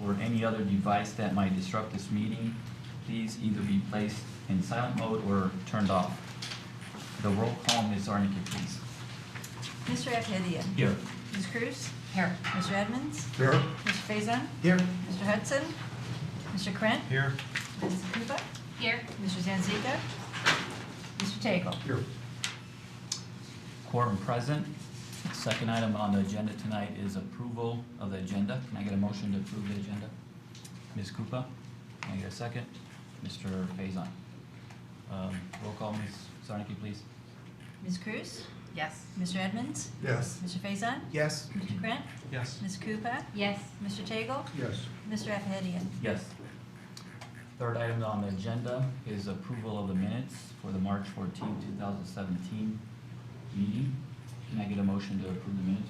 or any other device that might disrupt this meeting, please either be placed in silent mode or turned off. The roll call, Ms. Zarnicki, please. Mr. Abhidian. Here. Ms. Cruz. Here. Mr. Edmonds. Here. Mr. Faison. Here. Mr. Hudson. Mr. Krent. Here. Mrs. Kupa. Here. Mr. Zanzika. Mr. Tagle. Here. Quorum present. Second item on the agenda tonight is approval of the agenda. Can I get a motion to approve the agenda? Ms. Kupa, can I get a second? Mr. Faison. Roll call, Ms. Zarnicki, please. Ms. Cruz. Yes. Mr. Edmonds. Yes. Mr. Faison. Yes. Mr. Krent. Yes. Ms. Kupa. Yes. Mr. Tagle. Yes. Mr. Abhidian. Yes. Third item on the agenda is approval of the minutes for the March 14, 2017 meeting. Can I get a motion to approve the minutes?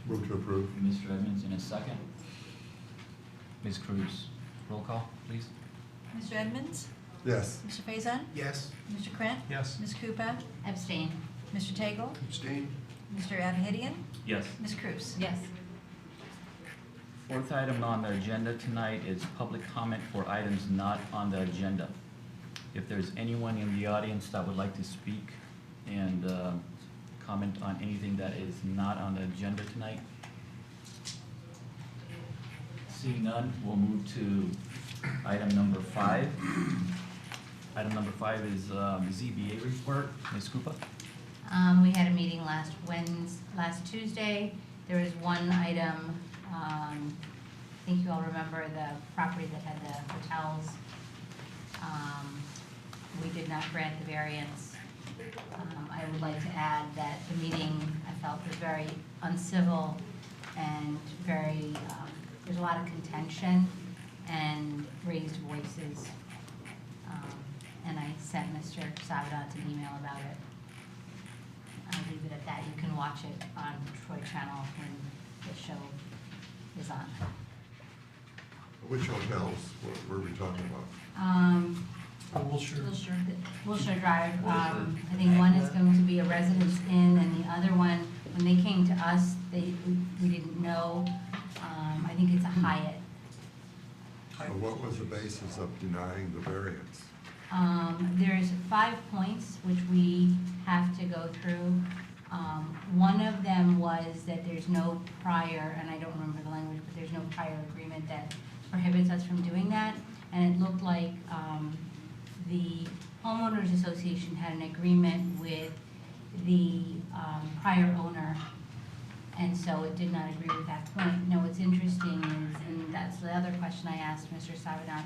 Move to approve. Mr. Edmonds in a second. Ms. Cruz, roll call, please. Mr. Edmonds. Yes. Mr. Faison. Yes. Mr. Krent. Yes. Ms. Kupa. Abstain. Mr. Tagle. Abstain. Mr. Abhidian. Yes. Ms. Cruz. Yes. Fourth item on the agenda tonight is public comment for items not on the agenda. If there's anyone in the audience that would like to speak and comment on anything that is not on the agenda tonight. Seeing none, we'll move to item number 5. Item number 5 is ZBA report. Ms. Kupa? We had a meeting last Tuesday. There was one item, I think you all remember the property that had the hotels. We did not grant the variance. I would like to add that the meeting, I felt, was very uncivil and very, there's a lot of contention and raised voices. And I sent Mr. Sabadat an email about it. I'll leave it at that. You can watch it on Troy Channel when the show is on. Which hotels were we talking about? Wilshire Drive. I think one is going to be a Residence Inn, and the other one, when they came to us, we didn't know. I think it's a Hyatt. So what was the basis of denying the variance? There's 5 points which we have to go through. One of them was that there's no prior, and I don't remember the language, but there's no prior agreement that prohibits us from doing that. And it looked like the homeowners association had an agreement with the prior owner, and so it did not agree with that point. Now, what's interesting is, and that's the other question I asked Mr. Sabadan,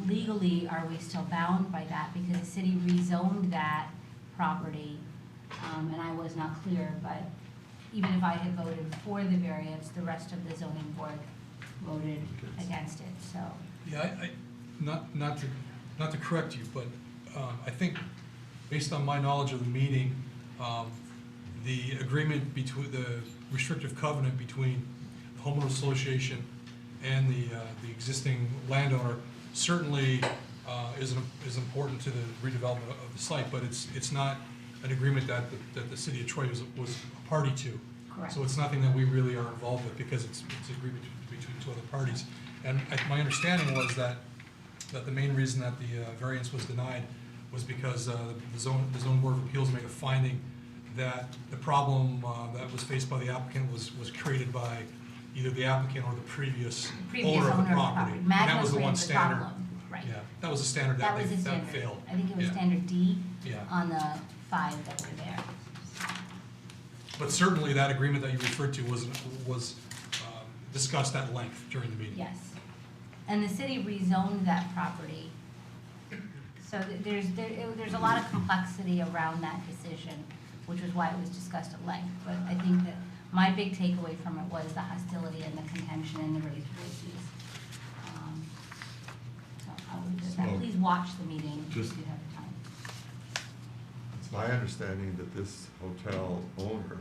legally, are we still bound by that? Because the city rezoned that property, and I was not clear, but even if I had voted for the variance, the rest of the zoning board voted against it, so. Yeah, not to correct you, but I think based on my knowledge of the meeting, the agreement between the restrictive covenant between the homeowners association and the existing landowner certainly is important to the redevelopment of the site, but it's not an agreement that the city of Troy was a party to. Correct. So it's nothing that we really are involved with because it's an agreement between two other parties. And my understanding was that the main reason that the variance was denied was because the Zoning Board of Appeals made a finding that the problem that was faced by the applicant was created by either the applicant or the previous owner of the property. And that was the one standard. Right. Yeah, that was the standard that was the standard. failed. I think it was Yeah. standard D Yeah. on the 5 that were there. But certainly that agreement that you referred to was discussed at length during the meeting. Yes. And the city rezoned that property. So there's a lot of complexity around that decision, which was why it was discussed at length. But I think that my big takeaway from it was the hostility and the contention and the raised voices. So I would just say, please watch the meeting if you have time. It's my understanding that this hotel owner,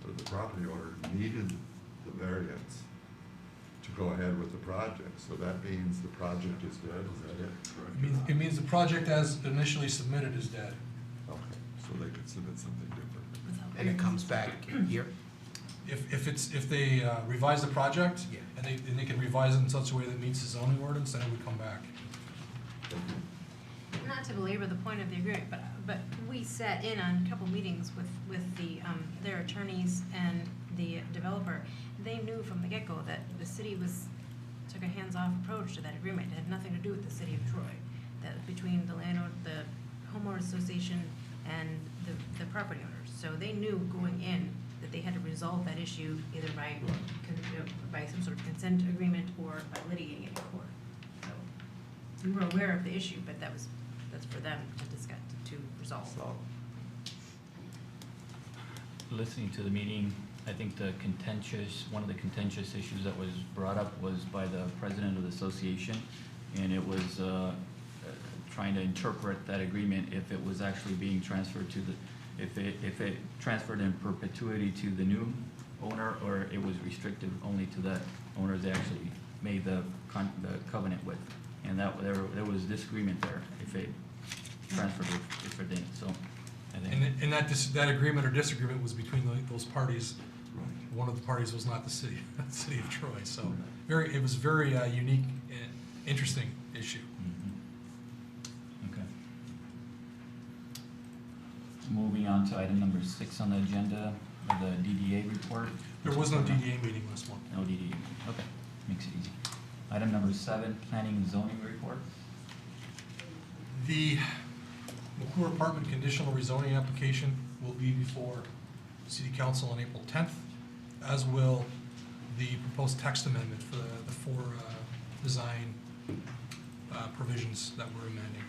or the property owner, needed the variance to go ahead with the project. So that means the project is dead, is that it? It means the project as initially submitted is dead. Okay, so they could submit something different. And it comes back here? if they revise the project, Yeah. and they can revise it in such a way that meets the zoning ordinance, then it would come back. Not to belabor the point of the agreement, but we sat in on a couple meetings with the, their attorneys and the developer. They knew from the get-go that the city took a hands-off approach to that agreement. It had nothing to do with the city of Troy. That between the landowner, the homeowner association and the property owners. So they knew going in that they had to resolve that issue either by some sort of consent agreement or by litigating it in court. So we were aware of the issue, but that's for them to discuss, to resolve. So, Listening to the meeting, I think one of the contentious issues that was brought up was by the president of the association, and it was trying to interpret that agreement if it was actually being transferred to if it transferred in perpetuity to the new owner, or it was restricted only to the owners they actually made the covenant with. And that there was disagreement there, if it transferred or if it didn't, so I think. And that agreement or disagreement was between those parties. One of the parties was not the city of Troy, so it was very unique and interesting issue. Mhm. Okay. Moving on to item number 6 on the agenda, the DDA report. There was no DDA meeting last month. No DDA, okay, makes it easy. Item number 7, planning and zoning report. The McClure Apartment conditional rezoning application will be before City Council on April 10th, as will the proposed text amendment for the 4 design provisions that we're amending.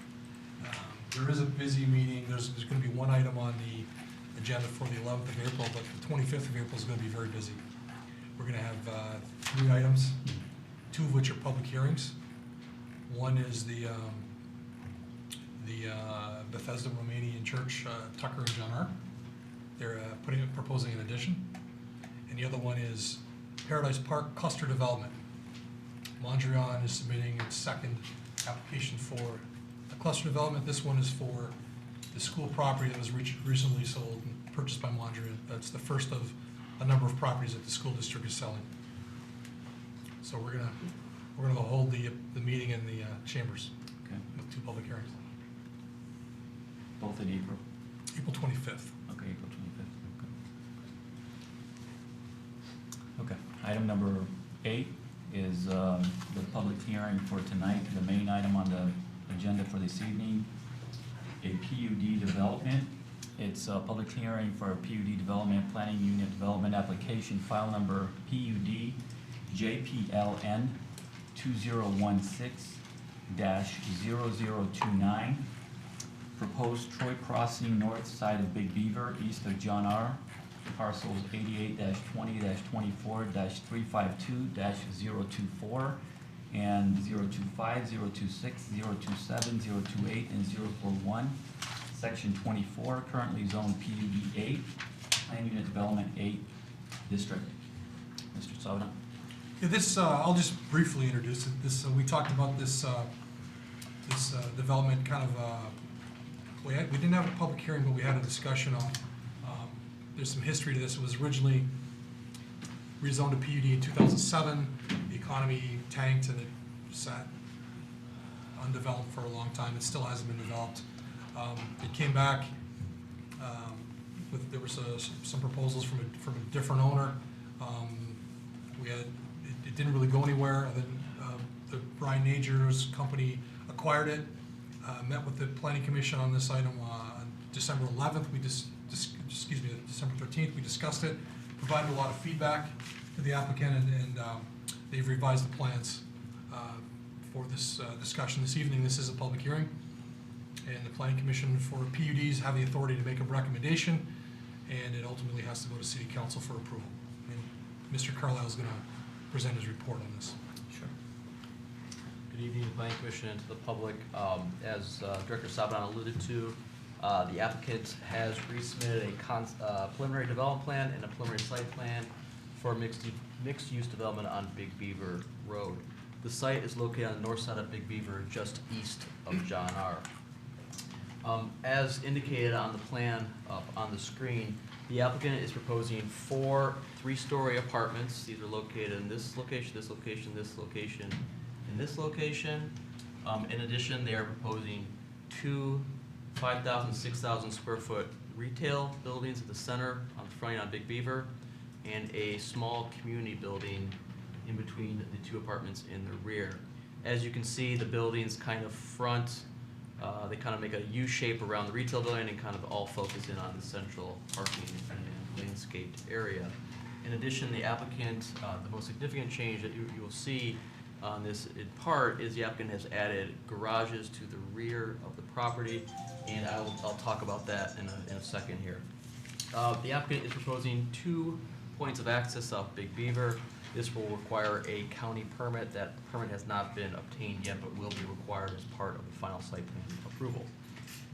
There is a busy meeting. There's going to be one item on the agenda for the 11th of April, but the 25th of April is going to be very busy. We're going to have 3 items, 2 of which are public hearings. One is the Bethesda Romanian Church, Tucker and John R. They're proposing an addition. And the other one is Paradise Park Cluster Development. Mondrian is submitting its 2nd application for a cluster development. This one is for the school property that was recently sold and purchased by Mondrian. That's the first of a number of properties that the school district is selling. So we're gonna hold the meeting in the chambers Okay, with 2 public hearings. both in April. April 25th. Okay, April 25th. Okay, item number 8 is the public hearing for tonight. The main item on the agenda for this evening, a PUD development. It's a public hearing for a PUD development, planning unit development application, file number PUD JPLN 2016-0029. Proposed Troy Crossing north side of Big Beaver, east of John R. Parcels 88-20-24-352-024 and 025, 026, 027, 028, and 041. Section 24, currently zoned PUD 8, Plan Unit Development 8 District. Mr. Soda. Yeah, this, I'll just briefly introduce it. We talked about this development kind of, we didn't have a public hearing, but we had a discussion on, there's some history to this. It was originally rezoned to PUD in 2007. The economy tanked and it sat undeveloped for a long time. It still hasn't been developed. It came back, there was some proposals from a different owner. It didn't really go anywhere. Then the Brian Nager's company acquired it, met with the Planning Commission on this item on December 11th. December 13th, we discussed it, provided a lot of feedback to the applicant, and they've revised the plans for this discussion this evening. This is a public hearing, and the Planning Commission for PUDs have the authority to make a recommendation, and it ultimately has to go to City Council for approval. And Mr. Carlisle is going to present his report on this. Sure. Good evening, Planning Commission, and to the public. As Director Saban alluded to, the applicant has resubmitted a preliminary development plan and a preliminary site plan for mixed-use development on Big Beaver Road. The site is located on the north side of Big Beaver, just east of John R. As indicated on the plan up on the screen, the applicant is proposing 4 3-story apartments. These are located in this location, this location, this location, and this location. In addition, they are proposing 2 5,000, 6,000 square foot retail buildings at the center on the front on Big Beaver, and a small community building in between the 2 apartments in the rear. As you can see, the buildings kind of front, they kind of make a U shape around the retail building and kind of all focus in on the central parking and landscaped area. In addition, the applicant, the most significant change that you will see on this in part is the applicant has added garages to the rear of the property, and I'll talk about that in a second here. The applicant is proposing 2 points of access off Big Beaver. This will require a county permit. That permit has not been obtained yet, but will be required as part of the final site plan approval.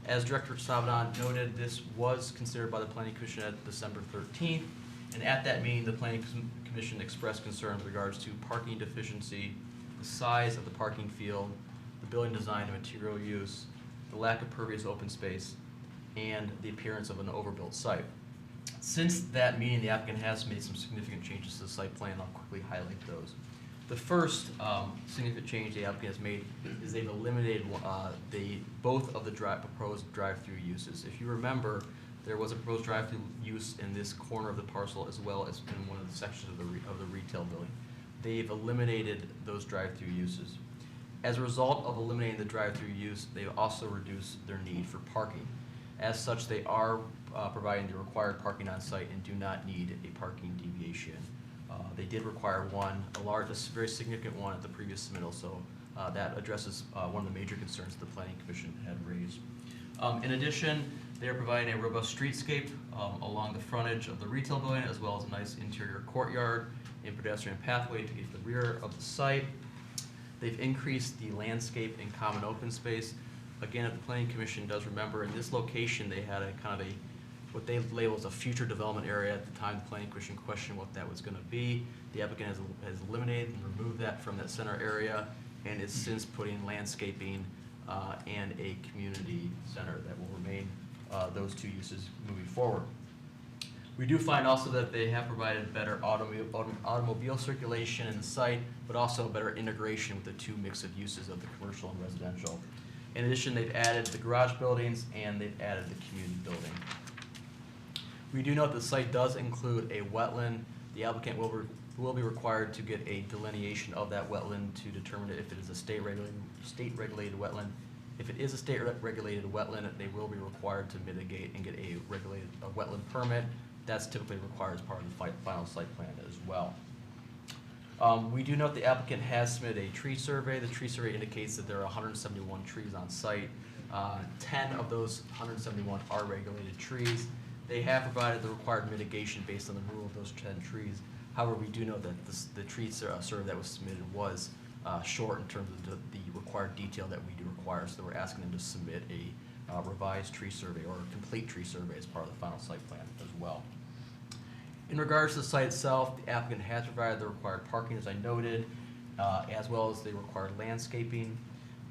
As Director Sabadan noted, this was considered by the Planning Commission at December 13th, and at that meeting, the Planning Commission expressed concern with regards to parking deficiency, the size of the parking field, the building design and material use, the lack of pervious open space, and the appearance of an overbuilt site. Since that meeting, the applicant has made some significant changes to the site plan. I'll quickly highlight those. The first significant change the applicant has made is they've eliminated both of the proposed drive-through uses. If you remember, there was a proposed drive-through use in this corner of the parcel as well as in one of the sections of the retail building. They've eliminated those drive-through uses. As a result of eliminating the drive-through use, they've also reduced their need for parking. As such, they are providing the required parking on site and do not need a parking deviation. They did require one, a very significant one at the previous submittal, so that addresses one of the major concerns the Planning Commission had raised. In addition, they are providing a robust streetscape along the frontage of the retail building, as well as a nice interior courtyard and pedestrian pathway to get to the rear of the site. They've increased the landscape and common open space. Again, if the Planning Commission does remember, in this location, they had a kind of what they label as a future development area. At the time, the Planning Commission questioned what that was going to be. The applicant has eliminated and removed that from that center area, and is since putting landscaping and a community center that will remain those 2 uses moving forward. We do find also that they have provided better automobile circulation in the site, but also better integration with the 2 mix of uses of the commercial and residential. In addition, they've added the garage buildings and they've added the community building. We do note the site does include a wetland. The applicant will be required to get a delineation of that wetland to determine if it is a state-regulated wetland. If it is a state-regulated wetland, they will be required to mitigate and get a wetland permit. That's typically required as part of the final site plan as well. We do note the applicant has submitted a tree survey. The tree survey indicates that there are 171 trees on site. 10 of those 171 are regulated trees. They have provided the required mitigation based on the removal of those 10 trees. However, we do know that the tree survey that was submitted was short in terms of the required detail that we do require, so we're asking them to submit a revised tree survey or a complete tree survey as part of the final site plan as well. In regards to the site itself, the applicant has provided the required parking, as I noted, as well as the required landscaping.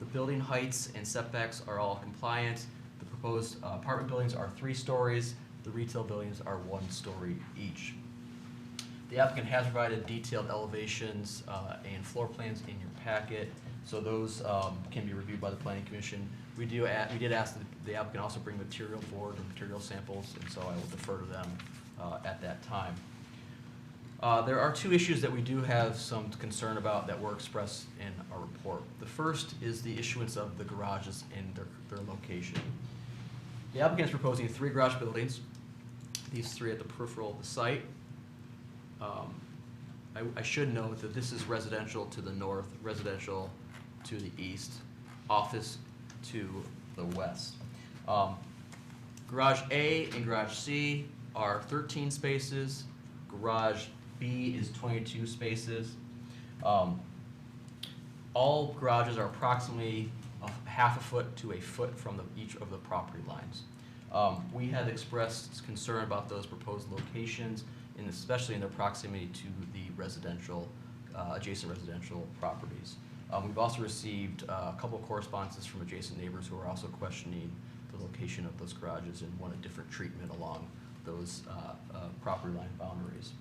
The building heights and setbacks are all compliant. The proposed apartment buildings are 3 stories. The retail buildings are 1 story each. The applicant has provided detailed elevations and floor plans in your packet, so those can be reviewed by the Planning Commission. We did ask that the applicant also bring material forward or material samples, and so I will defer to them at that time. There are 2 issues that we do have some concern about that were expressed in our report. The first is the issuance of the garages in their location. The applicant is proposing 3 garage buildings, these 3 at the peripheral of the site. I should note that this is residential to the north, residential to the east, office to the west. Garage A and Garage C are 13 spaces. Garage B is 22 spaces. All garages are approximately half a foot to a foot from each of the property lines. We had expressed concern about those proposed locations, and especially in their proximity to the residential, adjacent residential properties. We've also received a couple of correspondences from adjacent neighbors who are also questioning the location of those garages and want a different treatment along those property line boundaries.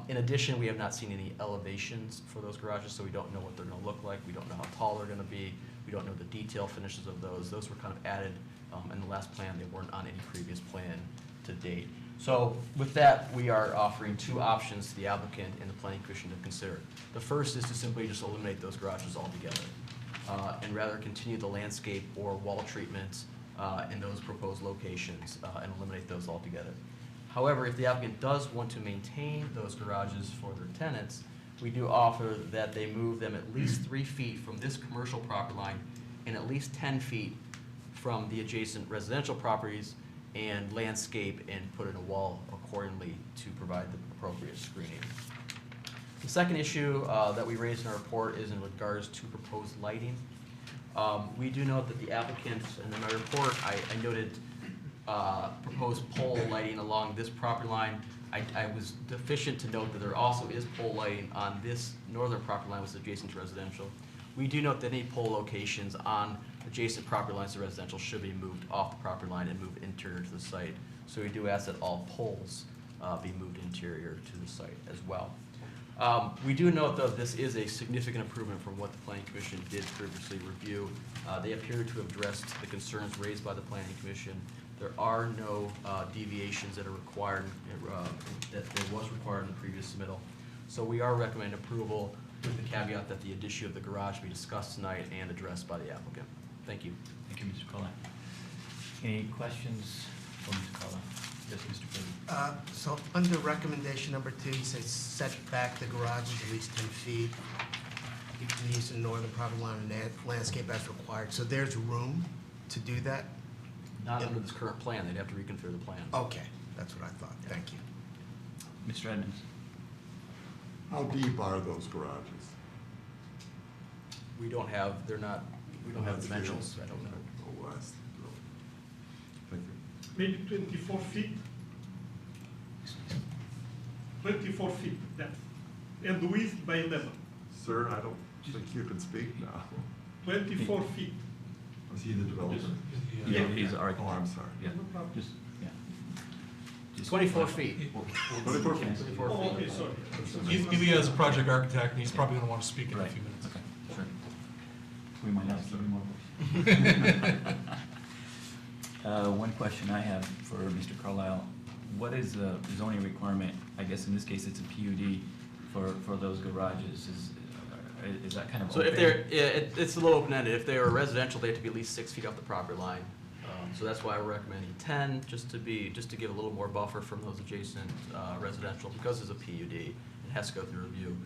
In addition, we have not seen any elevations for those garages, so we don't know what they're gonna look like. We don't know how tall they're gonna be. We don't know the detail finishes of those. Those were kind of added in the last plan. They weren't on any previous plan to date. So with that, we are offering two options to the applicant and the planning commission to consider. The first is to simply just eliminate those garages altogether, and rather continue the landscape or wall treatments in those proposed locations and eliminate those altogether. However, if the applicant does want to maintain those garages for their tenants, we do offer that they move them at least 3 feet from this commercial property line and at least 10 feet from the adjacent residential properties and landscape and put in a wall accordingly to provide the appropriate screening. The second issue that we raised in our report is in regards to proposed lighting. We do note that the applicant, and in my report, I noted proposed pole lighting along this property line. I was deficient to note that there also is pole lighting on this northern property line, which is adjacent to residential. We do note that any pole locations on adjacent property lines to residential should be moved off the property line and moved interior to the site. So we do ask that all poles be moved interior to the site as well. We do note, though, this is a significant improvement from what the Planning Commission did previously review. They appear to have addressed the concerns raised by the Planning Commission. There are no deviations that are required, that there was required in the previous submittal. So we are recommending approval with the caveat that the issue of the garage be discussed tonight and addressed by the applicant. Thank you. Thank you, Mr. Cullen. Any questions for Mr. Cullen? Yes, Mr. President. So under recommendation number 2, you say set back the garages at least 10 feet. You can use the northern property line and landscape as required. So there's room to do that? Not under this current plan. They'd have to reconfigure the plan. Okay, that's what I thought. Thank you. Mr. Edmonds? How deep are those garages? We don't have, we don't have That's dimensions. field. I don't know. Oh, west. Thank you. Maybe 24 feet. 24 feet depth, and width by 11. Sir, I don't think you can speak now. 24 feet. Was he the developer? Yeah, he's the Oh, architect. I'm sorry. Yeah, No problem. just, yeah. Just- 24 feet. We'll- 24 feet. 24 Oh, feet. okay, sorry. Ilya is a project architect, and he's probably gonna wanna speak in a Right, few minutes. okay, sure. We might have to give you more. One question I have for Mr. Carlisle, what is the zoning requirement, I guess in this case it's a PUD, for those garages? Is that kind of So open? if they're, yeah, it's a little open-ended. If they are residential, they have to be at least 6 feet off the property line. So that's why we're recommending 10, just to give a little more buffer from those adjacent residential, because it's a PUD. It has to go through review.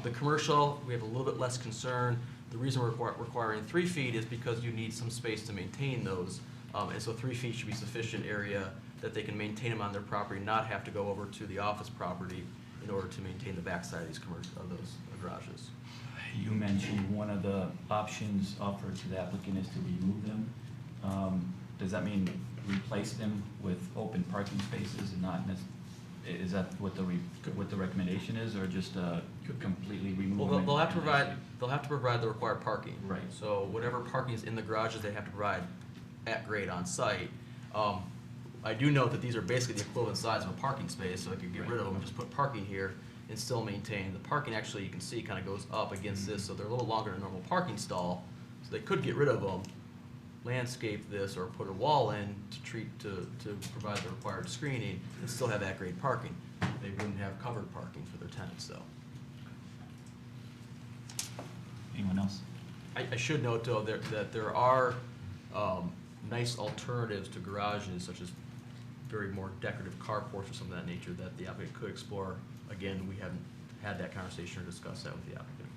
The commercial, we have a little bit less concern. The reason we're requiring 3 feet is because you need some space to maintain those. And so 3 feet should be sufficient area that they can maintain them on their property, not have to go over to the office property in order to maintain the backside of these those garages. You mentioned one of the options offered to the applicant is to remove them. Does that mean replace them with open parking spaces and not, is that what the recommendation is, or just completely remove Well, them? they'll have to provide the required parking. Right. So whatever parking is in the garages, they have to provide at grade on site. I do note that these are basically the equivalent size of a parking space, so I could get rid of them and just put parking here and still maintain. The parking, actually, you can see, kind of goes up against this, so they're a little longer than a normal parking stall. So they could get rid of them, landscape this, or put a wall in to provide the required screening and still have at grade parking. They wouldn't have covered parking for their tenants, though. Anyone else? I should note, though, that there are nice alternatives to garages, such as very more decorative carports or something of that nature, that the applicant could explore. Again, we haven't had that conversation or discussed that with the applicant.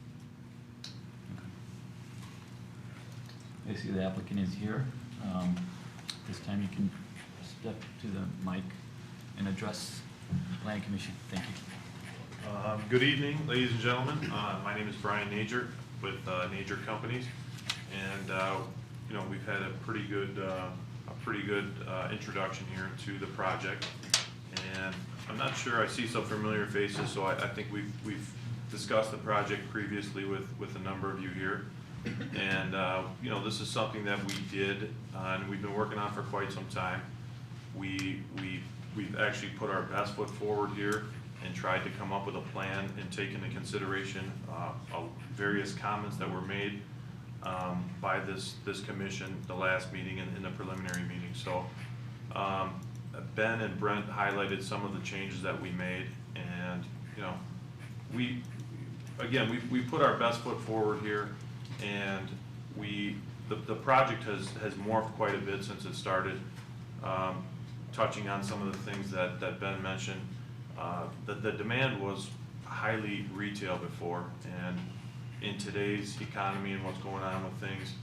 I see the applicant is here. This time you can step to the mic and address the planning commission. Thank you. Good evening, ladies and gentlemen. My name is Brian Nager with Nager Companies, and we've had a pretty good introduction here to the project. And I'm not sure, I see some familiar faces, so I think we've discussed the project previously with a number of you here. And, you know, this is something that we did, and we've been working on for quite some time. We've actually put our best foot forward here and tried to come up with a plan and take into consideration various comments that were made by this commission, the last meeting and in the preliminary meeting. So Ben and Brent highlighted some of the changes that we made, and you know, we put our best foot forward here, and the project has morphed quite a bit since it started. Touching on some of the things that Ben mentioned, the demand was highly retail before, and in today's economy and what's going on with things,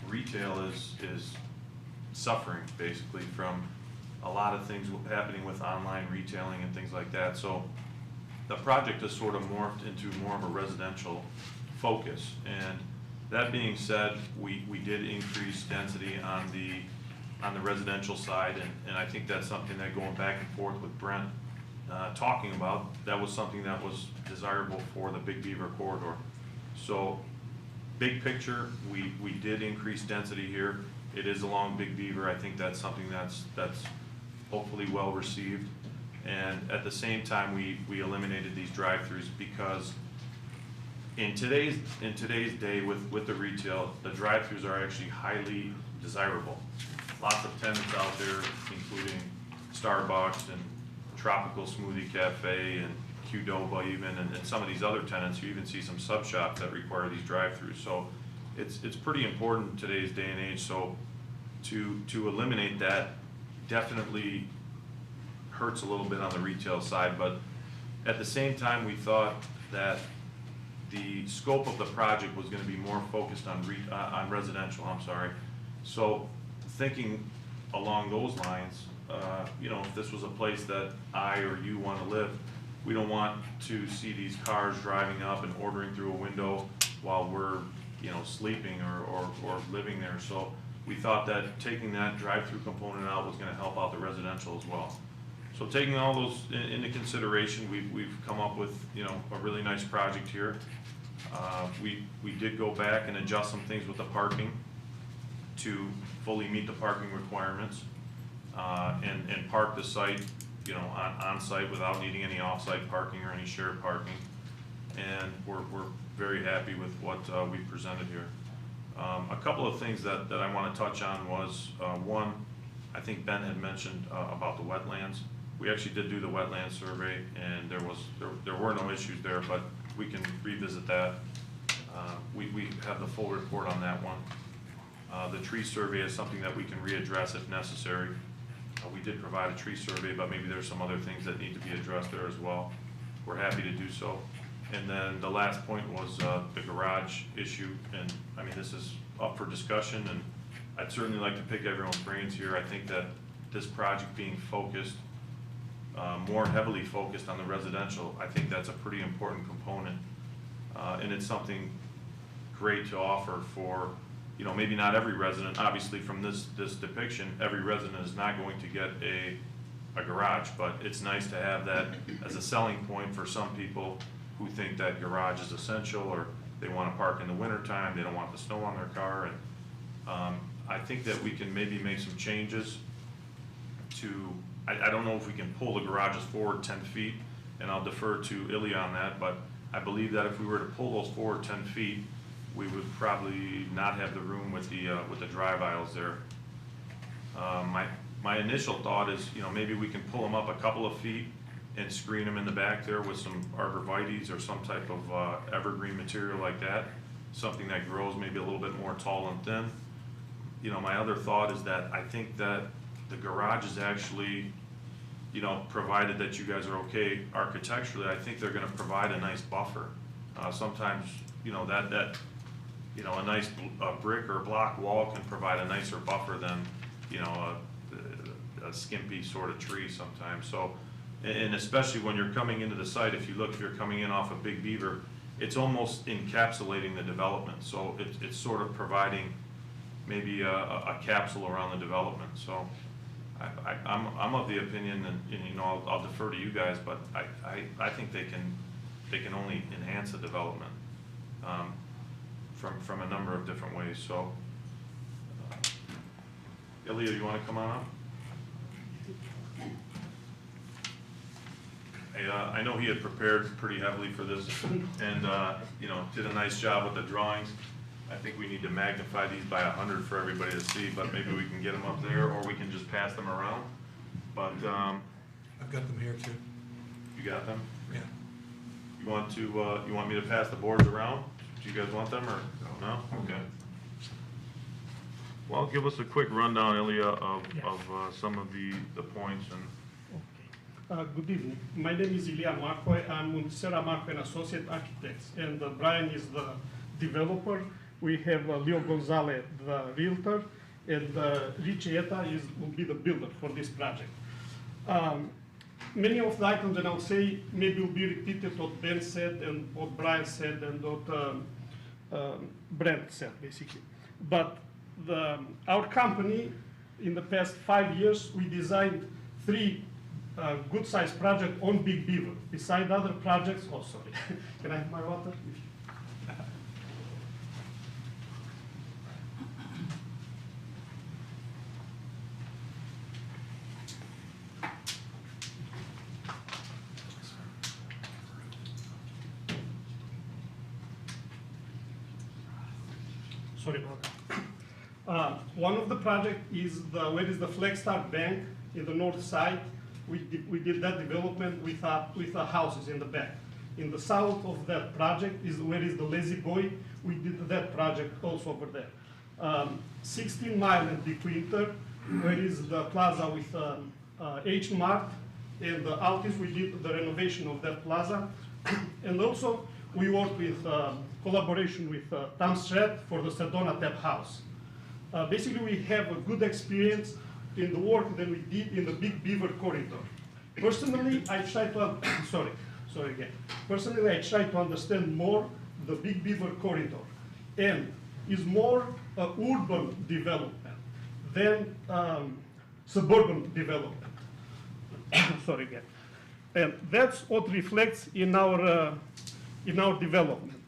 retail is suffering basically from a lot of things happening with online retailing and things like that. So the project has sort of morphed into more of a residential focus. And that being said, we did increase density on the residential side, and I think that's something that, going back and forth with Brent talking about, that was something that was desirable for the Big Beaver corridor. So big picture, we did increase density here. It is along Big Beaver. I think that's something that's hopefully well received. And at the same time, we eliminated these drive-throughs because in today's day with the retail, the drive-throughs are actually highly desirable. Lots of tenants out there, including Starbucks and Tropical Smoothie Cafe and Qdoba even, and some of these other tenants. You even see some sub shops that require these drive-throughs. So it's pretty important in today's day and age. So to eliminate that definitely hurts a little bit on the retail side, but at the same time, we thought that the scope of the project was going to be more focused on residential. I'm sorry. So thinking along those lines, you know, if this was a place that I or you want to live, we don't want to see these cars driving up and ordering through a window while we're, you know, sleeping or living there. So we thought that taking that drive-through component out was going to help out the residential as well. So taking all those into consideration, we've come up with, you know, a really nice project here. We did go back and adjust some things with the parking to fully meet the parking requirements, and park the site, you know, on site without needing any off-site parking or any shared parking. And we're very happy with what we presented here. A couple of things that I want to touch on was, one, I think Ben had mentioned about the wetlands. We actually did do the wetland survey, and there were no issues there, but we can revisit that. We have the full report on that one. The tree survey is something that we can readdress if necessary. We did provide a tree survey, but maybe there's some other things that need to be addressed there as well. We're happy to do so. And then the last point was the garage issue, and I mean, this is up for discussion, and I'd certainly like to pick everyone's brains here. I think that this project being focused, more heavily focused on the residential, I think that's a pretty important component, and it's something great to offer for, you know, maybe not every resident. Obviously, from this depiction, every resident is not going to get a garage, but it's nice to have that as a selling point for some people who think that garage is essential, or they want to park in the wintertime, they don't want the snow on their car. And I think that we can maybe make some changes to, I don't know if we can pull the garages forward 10 feet, and I'll defer to Ilya on that, but I believe that if we were to pull those forward 10 feet, we would probably not have the room with the drive aisles there. My initial thought is, you know, maybe we can pull them up a couple of feet and screen them in the back there with some arborvitaes or some type of evergreen material like that, something that grows maybe a little bit more tall and thin. You know, my other thought is that I think that the garage is actually, you know, provided that you guys are okay architecturally, I think they're going to provide a nice buffer. Sometimes, you know, that you know, a nice brick or block wall can provide a nicer buffer than, you know, a skimpy sort of tree sometimes. So, and especially when you're coming into the site, if you're coming in off of Big Beaver, it's almost encapsulating the development. So it's sort of providing maybe a capsule around the development. So I'm of the opinion, and you know, I'll defer to you guys, but I think they can only enhance the development. from a number of different ways, so. Ilya, you wanna come on up? Hey, I know he had prepared pretty heavily for this and, you know, did a nice job with the drawings. I think we need to magnify these by 100 for everybody to see, but maybe we can get them up there or we can just pass them around. But, I've got them here too. you got them? Yeah. You want me to pass the boards around? Do you guys want them or, no? Okay. Well, give us a quick rundown, Ilya, of some of the points and. Good evening. My name is Ilya Marcoy. I'm with Sarah Marcoy and Associate Architects, and Brian is the developer. We have Leo Gonzalez, the realtor, and Richie Eta will be the builder for this project. Many of the items that I'll say maybe will be repeated what Ben said and what Brian said and what Brent said, basically. But our company, in the past 5 years, we designed 3 good-sized projects on Big Beaver. Beside other projects, oh, sorry. Can I have my water? Sorry about that. One of the project is where is the Flagstar Bank in the north side. We did that development with houses in the back. In the south of that project is where is the Lazy Boy. We did that project also over there. 16 Mile and Big Winter, where is the plaza with H Mart and the Altis. We did the renovation of that plaza. And also we worked with collaboration with Tom Strat for the Sedona Tap House. Basically, we have a good experience in the work that we did in the Big Beaver corridor. Personally, I try to, Personally, I try to understand more the Big Beaver corridor, and is more urban development than suburban development. Sorry again. And that's what reflects in our development.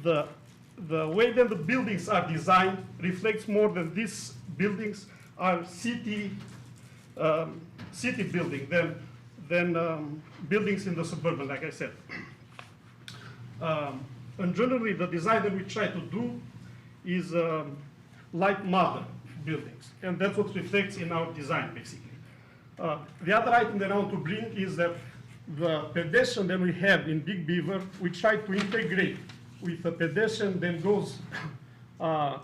The way that the buildings are designed reflects more than these buildings are city building than buildings in the suburban, like I said. And generally, the design that we try to do is like modern buildings, and that's what reflects in our design, basically. The other item that I want to bring is that the pedestrian that we have in Big Beaver, we try to integrate with a pedestrian that goes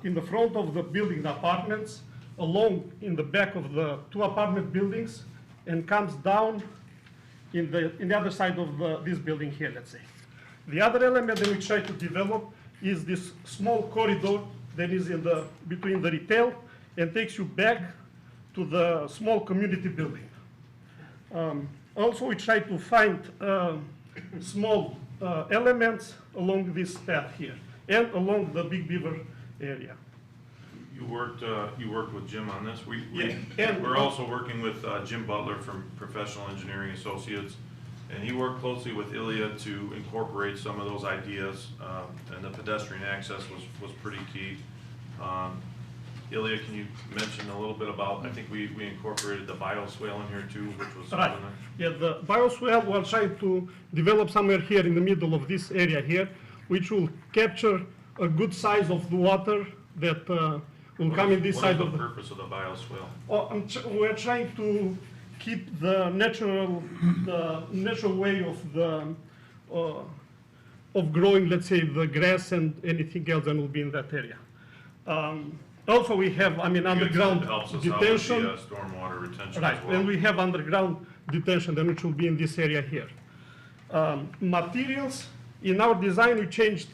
in the front of the building, the apartments, along in the back of the 2 apartment buildings, and comes down in the other side of this building here, let's say. The other element that we try to develop is this small corridor that is between the retail and takes you back to the small community building. Also, we try to find small elements along this path here and along the Big Beaver area. You worked with Jim on this. Yeah. We're also working with Jim Butler from Professional Engineering Associates, and he worked closely with Ilya to incorporate some of those ideas, and the pedestrian access was pretty key. Ilya, can you mention a little bit about, I think we incorporated the bioswale in here too, which was Right. something that. Yeah, the bioswale, we're trying to develop somewhere here in the middle of this area here, which will capture a good size of the water that will come in this side of What is the purpose of the bioswale? Oh, we're trying to keep the natural way of growing, let's say, the grass and anything else that will be in that area. Also, we have, underground It helps us detention. out with the stormwater retention Right, as well. and we have underground detention, then which will be in this area here. Materials, in our design, we changed,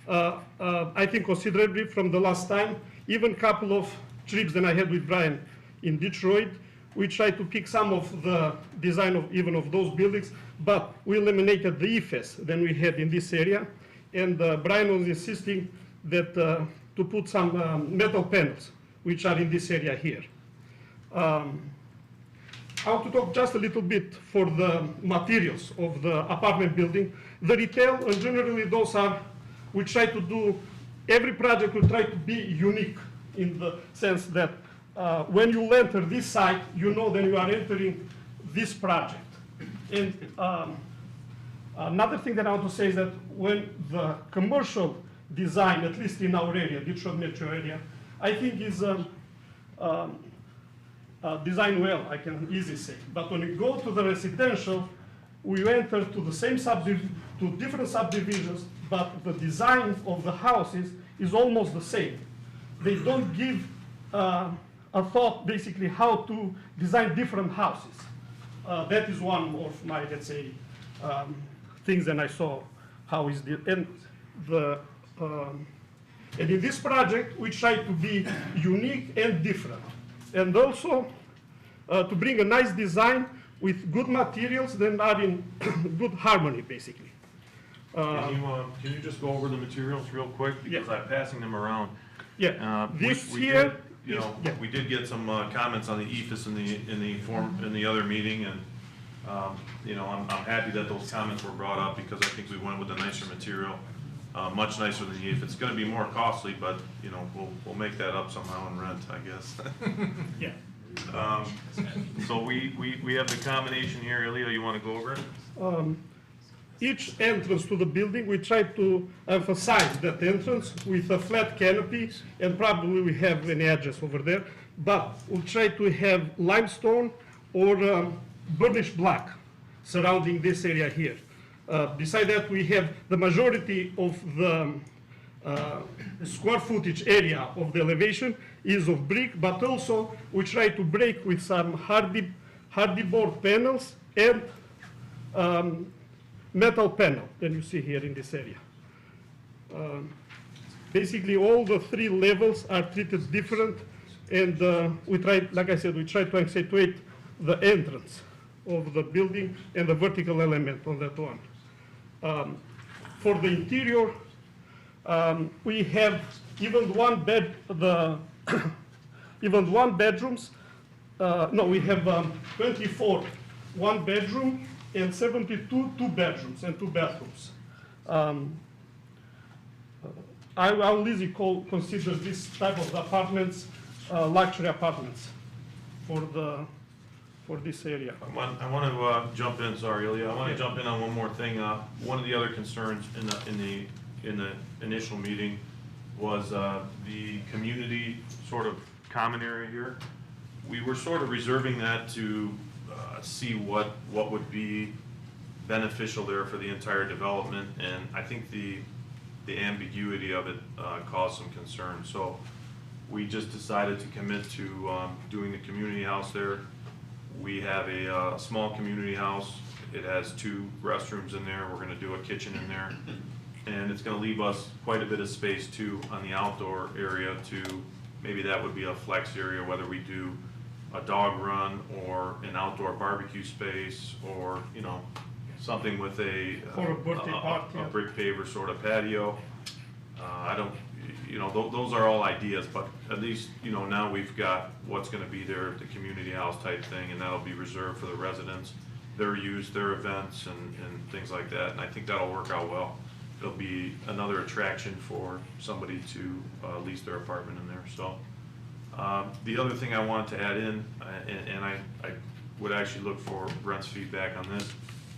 I think, considerably from the last time. Even a couple of trips that I had with Brian in Detroit, we tried to pick some of the design of even of those buildings, but we eliminated the EFS that we had in this area. And Brian was insisting that to put some metal panels, which are in this area here. I want to talk just a little bit for the materials of the apartment building. The retail, and generally those are, we try to do every project will try to be unique in the sense that when you enter this site, you know that you are entering this project. And another thing that I want to say is that when the commercial design, at least in our area, Detroit metro area, I think is designed well, I can easily say. But when we go to the residential, we enter to the same to different subdivisions, but the design of the houses is almost the same. They don't give a thought, basically, how to design different houses. That is one of my, let's say, things that I saw how is the, and in this project, we try to be unique and different. And also, to bring a nice design with good materials that are in good harmony, basically. Can you just go over the materials real quick? Because Yeah. I'm passing them around. Yeah, this We here, did, you know, yeah. we did get some comments on the ephes in the other meeting, and, you know, I'm happy that those comments were brought up, because I think we went with a nicer material, much nicer than the ephes. It's gonna be more costly, but, you know, we'll make that up somehow in rent, I guess. Yeah. So we have the combination here. Ilya, you wanna go over it? Each entrance to the building, we try to emphasize that entrance with a flat canopy, and probably we have an address over there, but we'll try to have limestone or burnished black surrounding this area here. Beside that, we have the majority of the square footage area of the elevation is of brick, but also we try to break with some hardy board panels and metal panel that you see here in this area. Basically, all the three levels are treated different, and we try, like I said, we try to accentuate the entrance of the building and the vertical element on that one. For the interior, we have even one bedrooms. No, we have 24 one bedroom and 72 two bedrooms and two bathrooms. I will easily consider this type of apartments luxury apartments for this area. I want to jump in, sorry, Ilya. I want to jump in on one more thing. One of the other concerns in the initial meeting was the community sort of common area here. We were sort of reserving that to see what would be beneficial there for the entire development, and I think the ambiguity of it caused some concern. So we just decided to commit to doing the community house there. We have a small community house. It has 2 restrooms in there. We're gonna do a kitchen in there. And it's gonna leave us quite a bit of space too on the outdoor area to, maybe that would be a flex area, whether we do a dog run or an outdoor barbecue space, or, you know, something with a For a birthday party, yeah. brick paver sort of patio. I don't, you know, those are all ideas, but at least, you know, now we've got what's gonna be there, the community house type thing, and that'll be reserved for the residents, their use, their events, and things like that, and I think that'll work out well. It'll be another attraction for somebody to lease their apartment in there, so. The other thing I wanted to add in, and I would actually look for Brent's feedback on this,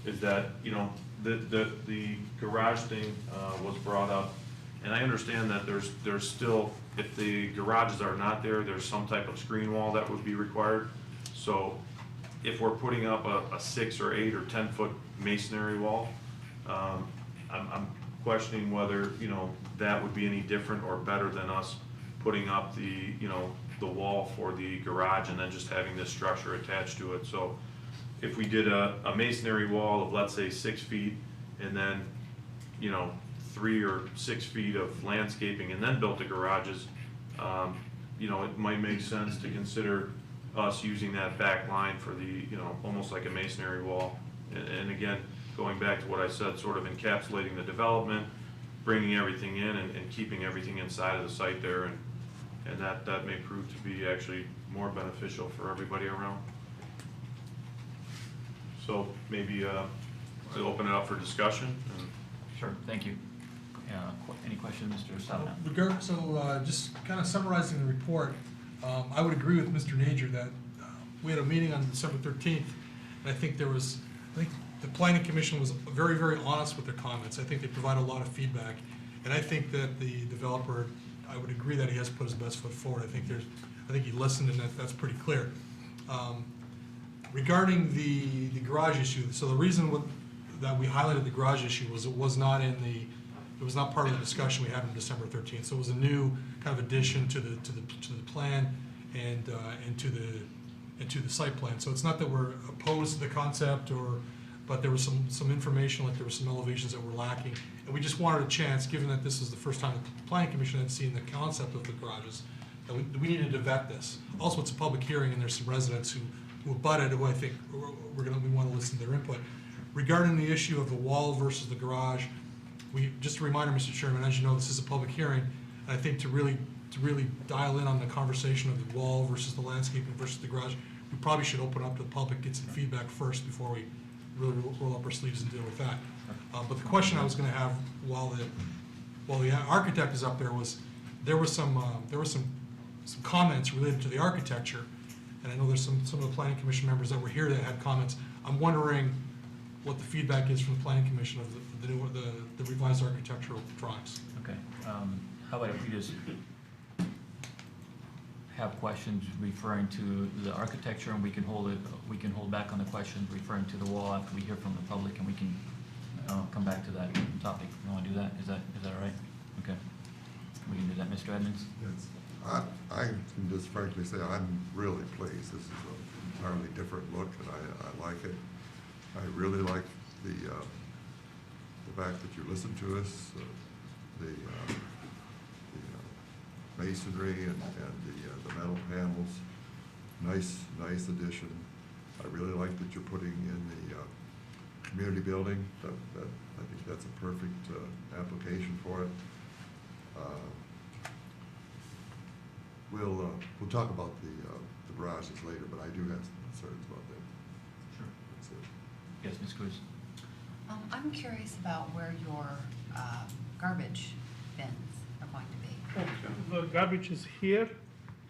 is that, you know, the garage thing was brought up, and I understand that there's still, if the garages are not there, there's some type of screen wall that would be required. So if we're putting up a 6 or 8 or 10 foot masonry wall, I'm questioning whether, you know, that would be any different or better than us putting up the, you know, the wall for the garage and then just having this structure attached to it. So if we did a masonry wall of, let's say, 6 feet, and then, you know, 3 or 6 feet of landscaping, and then built the garages, you know, it might make sense to consider us using that back line for the, you know, almost like a masonry wall. And again, going back to what I said, sort of encapsulating the development, bringing everything in and keeping everything inside of the site there, and that may prove to be actually more beneficial for everybody around. So maybe I'll open it up for discussion. Sure, thank you. Any questions, Mr. Sabana? Just kind of summarizing the report, I would agree with Mr. Nager that we had a meeting on December 13th, and I think the planning commission was very, very honest with their comments. I think they provide a lot of feedback, and I think that the developer, I would agree that he has put his best foot forward. I think he listened, and that's pretty clear. Regarding the garage issue, so the reason that we highlighted the garage issue was it was not part of the discussion we had on December 13th. So it was a new kind of addition to the plan and to the site plan. So it's not that we're opposed to the concept, but there was some information, like there were some elevations that were lacking, and we just wanted a chance, given that this is the first time the planning commission had seen the concept of the garages, that we needed to vet this. Also, it's a public hearing, and there's some residents who abut it, who I think we want to listen to their input. Regarding the issue of the wall versus the garage, just a reminder, Mr. Chairman, as you know, this is a public hearing, and I think to really dial in on the conversation of the wall versus the landscaping versus the garage, we probably should open up to the public, get some feedback first before we really roll up our sleeves and deal with that. But the question I was going to have while the architect is up there was, there were some comments related to the architecture, and I know there's some of the planning commission members that were here that had comments. I'm wondering what the feedback is from the planning commission of the revised architectural drawings. Okay. How about if we just have questions referring to the architecture, and we can hold back on the questions referring to the wall after we hear from the public, and we can come back to that topic. You want to do that? Is that all right? Okay. We can do that, Mr. Edmonds? Yes. I can just frankly say I'm really pleased. This is an entirely different look, and I like it. I really like the fact that you listen to us, the masonry and the metal panels. Nice addition. I really like that you're putting in the community building. That I think that's a perfect application for it. We'll talk about the garages later, but I do have some concerns about that. Sure. That's it. Yes, Ms. Cruz? I'm curious about where your garbage bins are going to be. The garbage is here.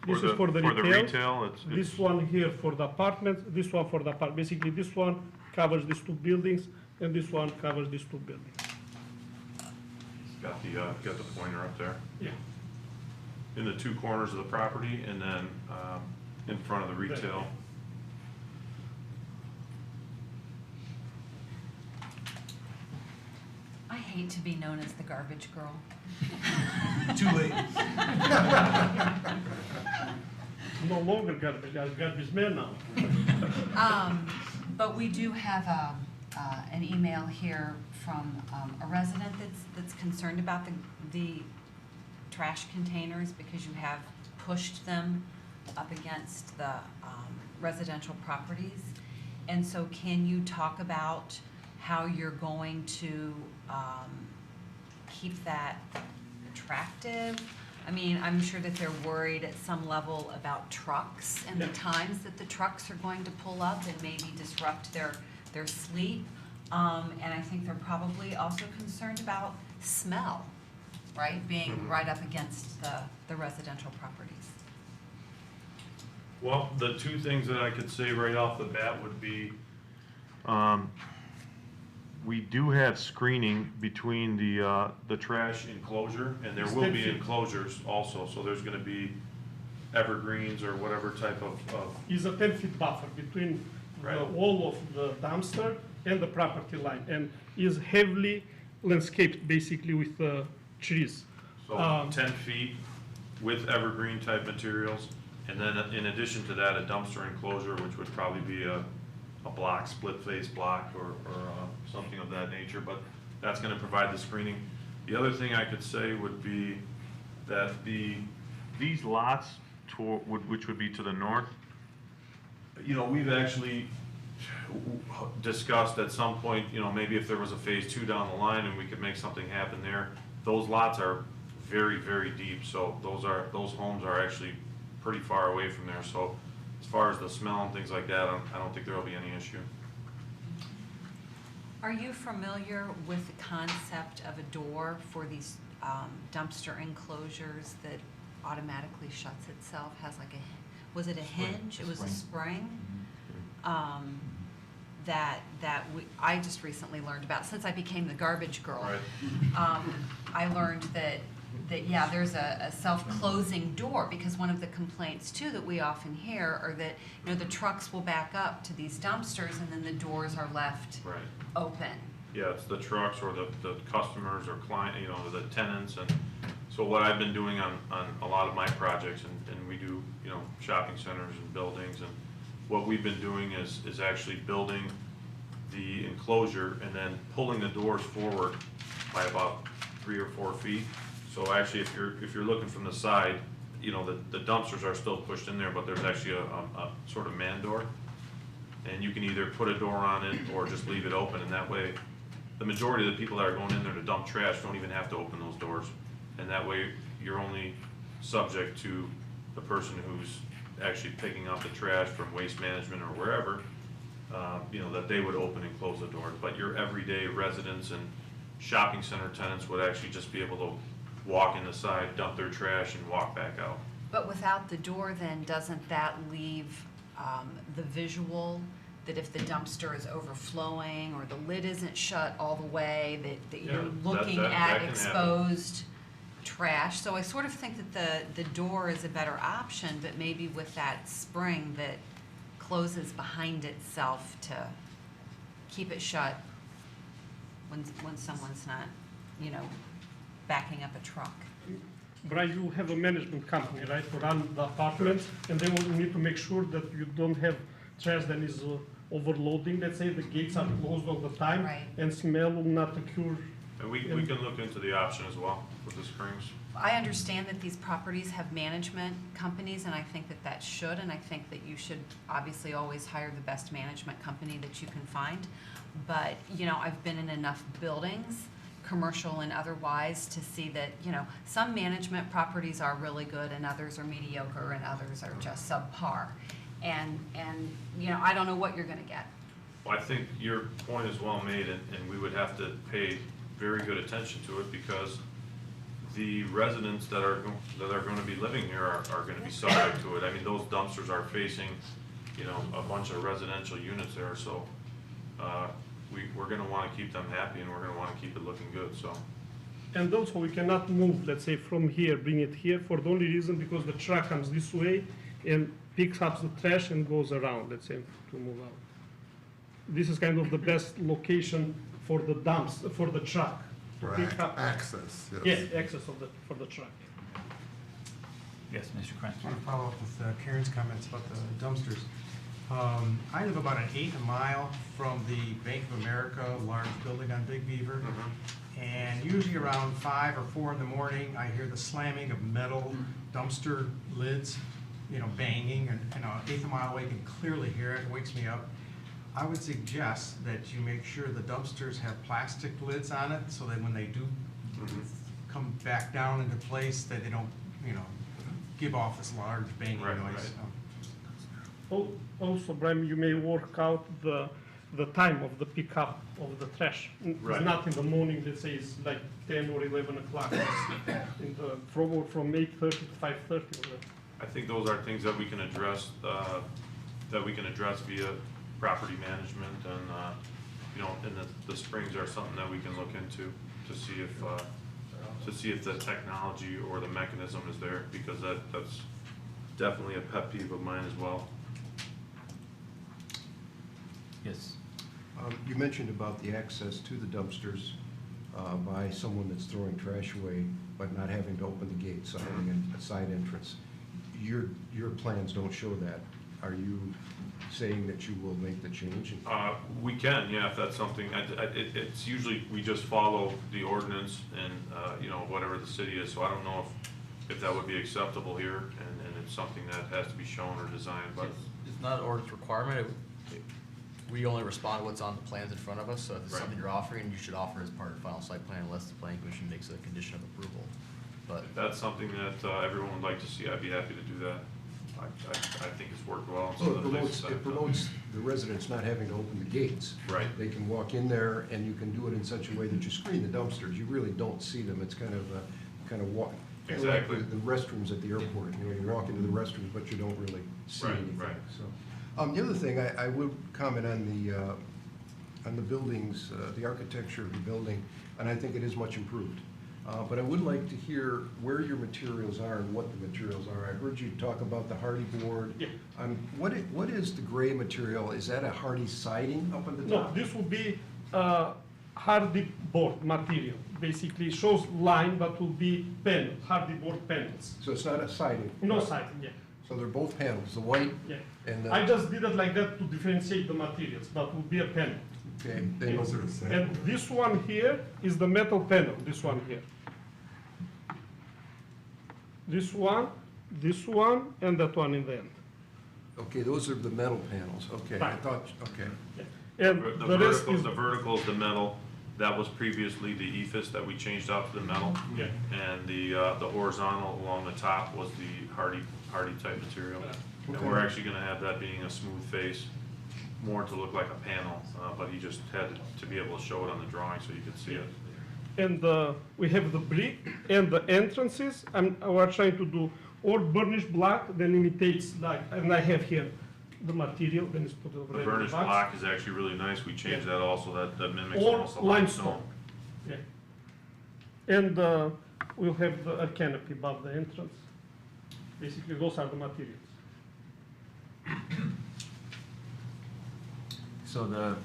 This is For for the the retail. retail, This one here for the apartments, this one for the basically this one covers these two buildings, and this one covers these two buildings. got the pointer up there. Yeah. In the two corners of the property, and then in front of the retail. I hate to be known as the garbage girl. Too late. No longer garbage, I'm garbage man now. But we do have an email here from a resident that's concerned about the trash containers because you have pushed them up against the residential properties. And so can you talk about how you're going to keep that attractive? I mean, I'm sure that they're worried at some level about trucks and the times that the trucks are going to pull up and maybe disrupt their sleep. And I think they're probably also concerned about smell, right? Being right up against the residential properties. Well, the two things that I could say right off the bat would be, we do have screening between the trash enclosure, and there will be enclosures also, so there's gonna be evergreens or whatever type of. Is a 10-foot buffer between the Right. wall of the dumpster and the property line, and is heavily landscaped basically with trees. So 10 feet with evergreen type materials, and then in addition to that, a dumpster enclosure, which would probably be a block, split face block, or something of that nature, but that's gonna provide the screening. The other thing I could say would be that these lots, which would be to the north, you know, we've actually discussed at some point, you know, maybe if there was a phase 2 down the line and we could make something happen there. Those lots are very, very deep, so those homes are actually pretty far away from there, so as far as the smell and things like that, I don't think there will be any issue. Are you familiar with the concept of a door for these dumpster enclosures that automatically shuts itself, has like was it a hinge? It was a spring? I just recently learned about, since I became the garbage girl. Right. I learned that yeah, there's a self-closing door, because one of the complaints too that we often hear are that, you know, the trucks will back up to these dumpsters and then the doors are left Right. open. Yeah, it's the trucks or the customers or client, you know, the tenants. And so what I've been doing on a lot of my projects, and we do, you know, shopping centers and buildings, and what we've been doing is actually building the enclosure and then pulling the doors forward by about 3 or 4 feet. So actually, if you're looking from the side, you know, the dumpsters are still pushed in there, but there's actually a sort of man door. And you can either put a door on it or just leave it open, and that way, the majority of the people that are going in there to dump trash don't even have to open those doors. And that way, you're only subject to the person who's actually picking up the trash from waste management or wherever, you know, that they would open and close the door. But your everyday residents and shopping center tenants would actually just be able to walk in the side, dump their trash, and walk back out. But without the door, then, doesn't that leave the visual that if the dumpster is overflowing or the lid isn't shut all the way, that Yeah, you're looking that at can exposed trash? So I sort of think that the door is a better option, but maybe with that spring that closes behind itself to keep it shut when someone's not, you know, backing up a truck. Brian, you have a management company, right, to run the apartments, and they will need to make sure that you don't have trash that is overloading, let's say, the gates are closed all the time, Right. and smell will not occur. And we can look into the option as well with the springs. I understand that these properties have management companies, and I think that that should, and I think that you should obviously always hire the best management company that you can find. But, you know, I've been in enough buildings, commercial and otherwise, to see that, you know, some management properties are really good and others are mediocre and others are just subpar. And you know, I don't know what you're gonna get. Well, I think your point is well made, and we would have to pay very good attention to it, because the residents that are gonna be living here are gonna be subject to it. I mean, those dumpsters are facing, you know, a bunch of residential units there, so, we're gonna wanna keep them happy, and we're gonna wanna keep it looking good, so. And also, we cannot move, let's say, from here, bring it here, for the only reason because the truck comes this way and picks up the trash and goes around, let's say, to move out. This is kind of the best location for the dumps, for the truck. To For pick up. access, yes. Yes, access for the truck. Yes, Mr. Krantz. I want to follow up with Karen's comments about the dumpsters. I live about an 1/8 mile from the Bank of America large building on Big Beaver. And usually around 5 or 4 in the morning, I hear the slamming of metal dumpster lids, you know, banging, and, you know, 1/8 mile away, can clearly hear it, wakes me up. I would suggest that you make sure the dumpsters have plastic lids on it, so that when they do come back down into place, that they don't, you know, give off this large banging Right, noise. right. Also, Brian, you may work out the time of the pickup of the trash. Right. It's not in the morning, let's say it's like 10 or 11 o'clock. It's in the, from 8:30 to 5:30. I think those are things that we can address, via property management, and, you know, and the springs are something that we can look into to see if the technology or the mechanism is there, because that's definitely a pet peeve of mine as well. Yes. You mentioned about the access to the dumpsters by someone that's throwing trash away, but not having to open the gates, having a side entrance. Your plans don't show that. Are you saying that you will make the change? We can, yeah, if that's something, it's usually, we just follow the ordinance and, you know, whatever the city is, so I don't know if that would be acceptable here, and it's something that has to be shown or designed, but. It's not an ordinance requirement. We only respond to what's on the plans in front of us, so if it's Right. something you're offering, you should offer as part of the final site plan unless the planning commission makes it a condition of approval. But If that's something that everyone would like to see, I'd be happy to do that. I think it's worked well. So it promotes the residents not having to open the gates. Right. They can walk in there, and you can do it in such a way that you screen the dumpsters. You really don't see them. It's kind of walk. Kind of like Exactly. the restrooms at the airport. You know, you walk into the restrooms, but you don't really see Right, anything. right. So, the other thing, I would comment on the buildings, the architecture of the building, and I think it is much improved. But I would like to hear where your materials are and what the materials are. I heard you talk about the hardy board. Yeah. What is the gray material? Is that a hardy siding up on the No, top? this will be hardy board material. Basically shows line, but will be panel, hardy board panels. So it's not a siding? No siding, yeah. So they're both panels, the white Yeah. and the... I just did it like that to differentiate the materials, but will be a panel. Okay, Those are the And same. this one here is the metal panel, this one here. This one, and that one in the end. okay, those are the metal panels, okay. I Right. thought, okay. And the rest is, The vertical is the metal, that was previously the ephes that we changed out to the metal. yeah. And the horizontal along the top was the hardy type material. And Okay. we're actually gonna have that being a smooth face, more to look like a panel, but he just had to be able to show it on the drawing so you could see it. And we have the brick and the entrances, we're trying to do or burnished black, then imitates like, and I have here the material, then it's put over The there in the burnished box. black is actually really nice, we changed that also, that mimics Or almost a limestone. limestone. Yeah. And we'll have a canopy above the entrance. Basically, those are the materials. So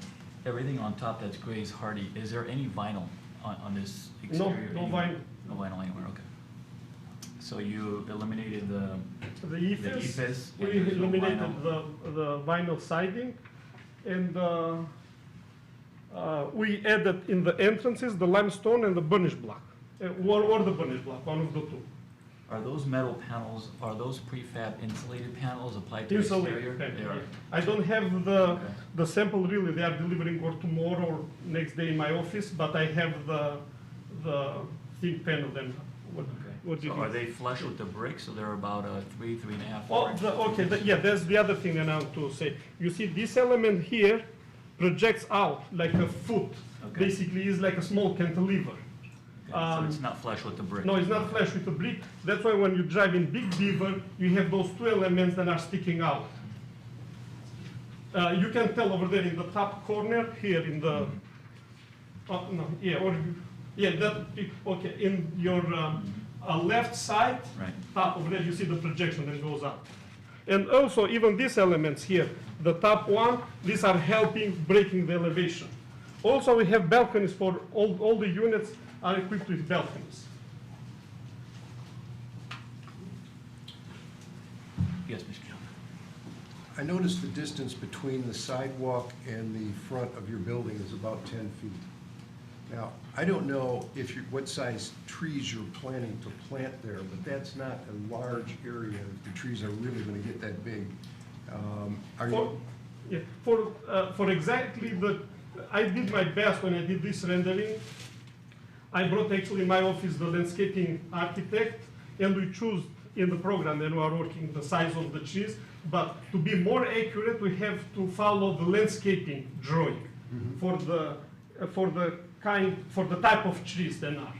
everything on top that's gray is hardy. Is there any vinyl on this exterior? No anywhere? vinyl. No vinyl anywhere, okay. So you eliminated the The ephes, ephes, and we there's no eliminated vinyl. the vinyl siding, and we added in the entrances the limestone and the burnished block, or the burnished block, one of the two. Are those metal panels, are those prefab insulated panels applied to the exterior? Insulated They panel, are. yeah. I don't have Okay. the sample really, they are delivering or tomorrow or next day in my office, but I have the thin panel then. What Okay. you So are need. they flush with the bricks, so they're about 3.5? Oh, okay, yeah, that's the other thing I want to say. You see, this element here projects out like a foot. Okay. Basically, is like a small cantilever. So it's not flush with the brick? No, it's not flush with the brick. That's why when you drive in Big Beaver, you have those two elements that are sticking out. You can tell over there in the top corner, here in the, no, yeah, okay, in your left side, Right. top over there, you see the projection that goes up. And also, even these elements here, the top one, these are helping breaking the elevation. Also, we have balconies for all the units are equipped with balconies. Yes, Mr. Chairman. I noticed the distance between the sidewalk and the front of your building is about 10 feet. Now, I don't know what size trees you're planning to plant there, but that's not a large area if the trees are really going to get that big. Are you? Yeah, for exactly I did my best when I did this rendering. I brought actually in my office the landscaping architect, and we chose in the program and we are working the size of the trees. But to be more accurate, we have to follow the landscaping drawing for the type of trees there are.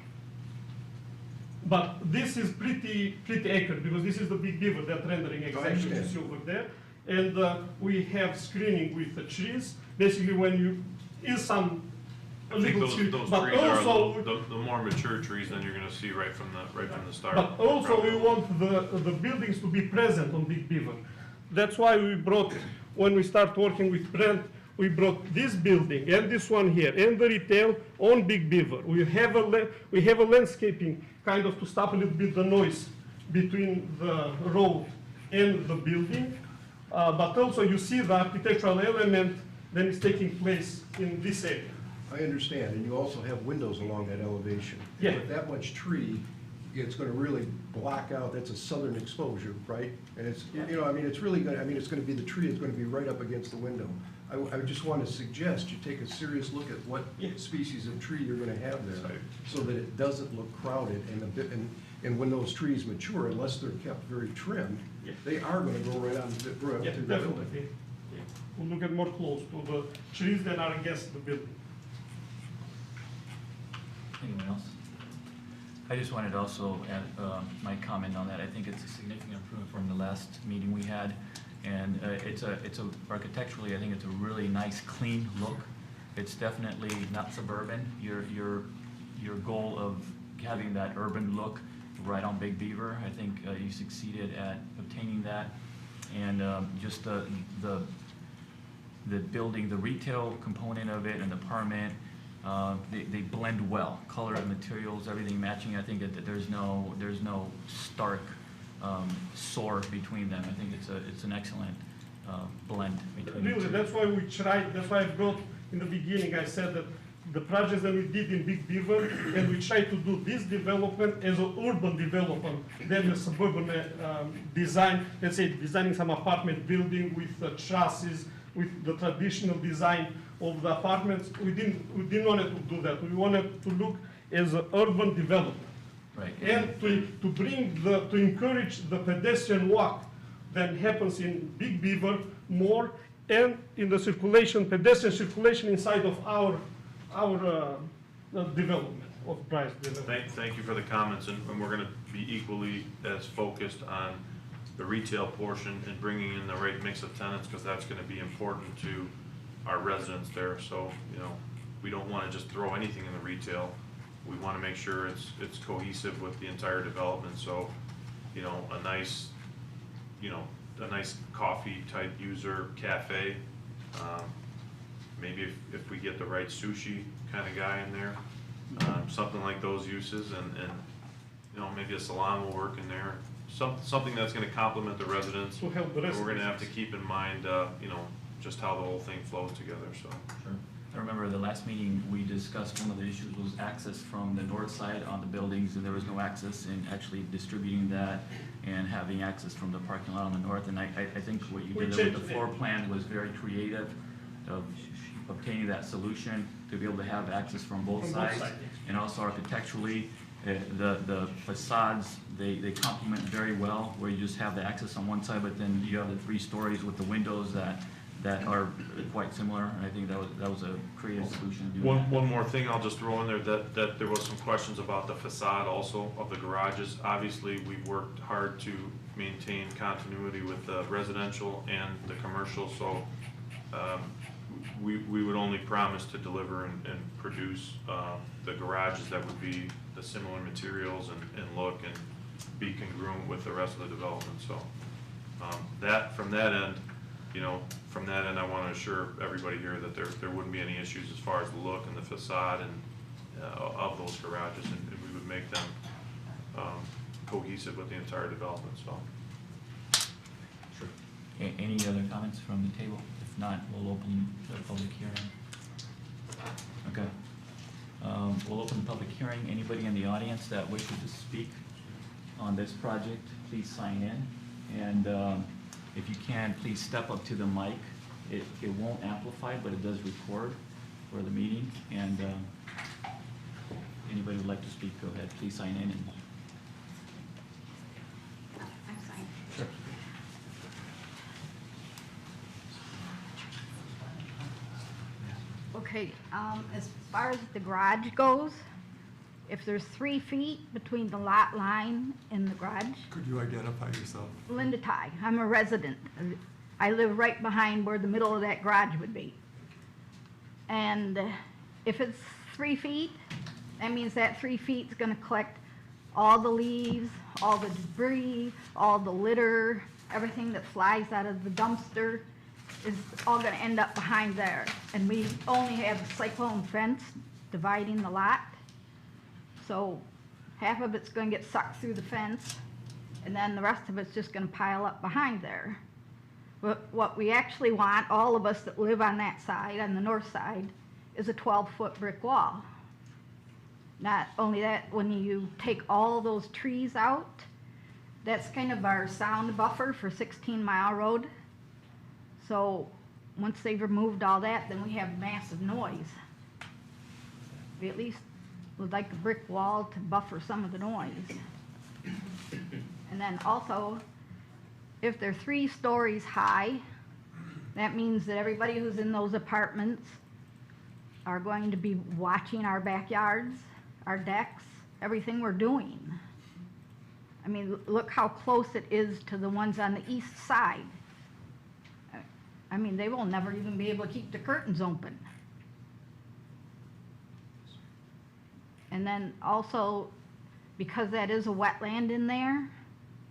But this is pretty accurate because this is the Big Beaver that rendering exactly what you see over there. And we have screening with the trees. Basically, when you I think those trees but are also the more mature trees than you're gonna see right from the start. But also we want the buildings to be present on Big Beaver. That's why we brought, when we start working with Brent, we brought this building and this one here and the retail on Big Beaver. We have a landscaping kind of to stop a little bit the noise between the road and the building. But also you see the architectural element that is taking place in this area. I understand, and you also have windows along that elevation. Yeah. With that much tree, it's going to really block out, that's a southern exposure, right? And it's, Yeah. it's really going to, it's going to be, the tree is going to be right up against the window. I just want to suggest you take a serious look at what Yeah. species of tree you're gonna have there, Right. so that it doesn't look crowded, and and when those trees mature, unless they're kept very trimmed, Yeah. they are gonna go right on to the Yeah, building. definitely. Yeah. We'll look at more close to the trees that are against the building. Anyone else? I just wanted to also add my comment on that. I think it's a significant improvement from the last meeting we had. And architecturally, I think it's a really nice, clean look. It's definitely not suburban. Your goal of having that urban look right on Big Beaver, I think you succeeded at obtaining that. And just the building, the retail component of it and the apartment, they blend well. Color and materials, everything matching. I think that there's no stark soar between them. I think it's an excellent blend between the Really, two. that's why we tried, that's why I brought in the beginning, I said that the projects that we did in Big Beaver, and we tried to do this development as an urban development, then a suburban design, let's say designing some apartment building with chassis, with the traditional design of the apartments. We didn't want to do that. We wanted to look as an urban development. Right. And to encourage the pedestrian walk that happens in Big Beaver more, and in the pedestrian circulation inside of our development, of Bryce development. Thank you for the comments, and we're gonna be equally as focused on the retail portion and bringing in the right mix of tenants, because that's gonna be important to our residents there. So, we don't wanna just throw anything in the retail. We wanna make sure it's cohesive with the entire development, so, a nice coffee type user cafe. Maybe if we get the right sushi kind of guy in there, something like those uses, and maybe a salon will work in there. Something that's gonna complement the residents. To help the And we're gonna residents. have to keep in mind, just how the whole thing flows together, so. Sure. I remember the last meeting, we discussed one of the issues was access from the north side on the buildings, and there was no access in actually distributing that and having access from the parking lot on the north. And I think what you We did there with changed the floor plan was very creative of obtaining that solution to be able to have access from both From both sides. sides, yes. And also architecturally, the facades, they complement very well, where you just have the access on one side, but then you have the 3 stories with the windows that are quite similar, and I think that was a creative solution to do that. One more thing I'll just throw in there, that there was some questions about the facade also of the garages. Obviously, we've worked hard to maintain continuity with the residential and the commercial, so we would only promise to deliver and produce the garages that would be the similar materials and look and be congruent with the rest of the development, so from that end, I want to assure everybody here that there wouldn't be any issues as far as the look and the facade and of those garages, and we would make them cohesive with the entire development, so. Sure. Any other comments from the table? If not, we'll open the public hearing. Okay. We'll open the public hearing. Anybody in the audience that wishes to speak on this project, please sign in. And if you can, please step up to the mic. It won't amplify, but it does record for the meeting. And anybody would like to speak, go ahead. Please sign in. Sure. Okay, as far as the garage goes, if there's 3 feet between the lot line and the garage, Could you identify yourself? Linda Ty, I'm a resident. I live right behind where the middle of that garage would be. And if it's 3 feet, that means that 3 feet's gonna collect all the leaves, all the debris, all the litter, everything that flies out of the dumpster is all gonna end up behind there. And we only have a cyclone fence dividing the lot. So half of it's gonna get sucked through the fence, and then the rest of it's just gonna pile up behind there. But what we actually want, all of us that live on that side, on the north side, is a 12-foot brick wall. Not only that, when you take all those trees out, that's kind of our sound buffer for 16 Mile Road. So once they've removed all that, then we have massive noise. We at least would like a brick wall to buffer some of the noise. And then also, if they're 3 stories high, that means that everybody who's in those apartments are going to be watching our backyards, our decks, everything we're doing. I mean, look how close it is to the ones on the east side. I mean, they will never even be able to keep the curtains open. And then also, because that is a wetland in there,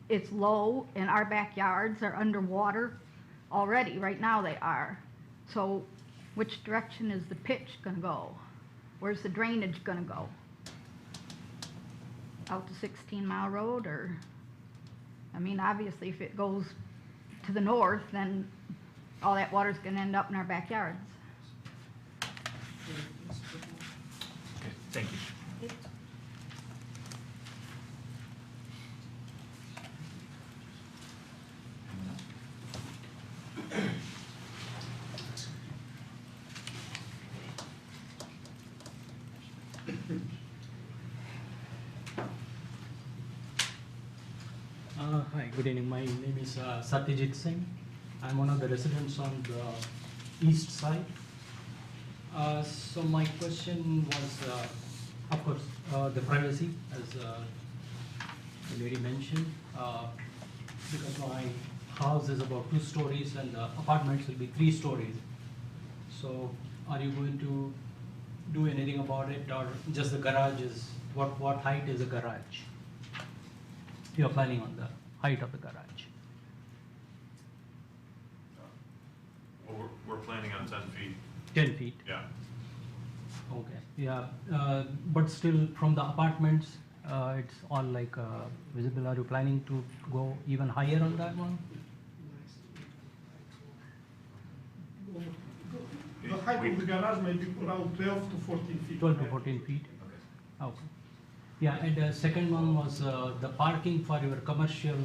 it's low and our backyards are underwater already. Right now they are. So which direction is the pitch gonna go? Where's the drainage gonna go? Out to 16 Mile Road, or, I mean, obviously if it goes to the north, then all that water's gonna end up in our backyards. Okay, thank you. Hi, good evening. My name is Satyajit Singh. I'm one of the residents on the east side. So my question was, of course, the privacy, as the lady mentioned, because my house is about 2 stories and the apartments will be 3 stories. So are you going to do anything about it, or just the garage is, what height is the garage? You're planning on the height of the garage? Well, we're planning on 10 feet. 10 feet? Yeah. Okay, yeah, but still from the apartments, it's all like visible. Are you planning to go even higher on that one? The height of the garage may be around 12 to 14 feet. 12 to 14 feet? Okay. Yeah, and the second one was the parking for your commercial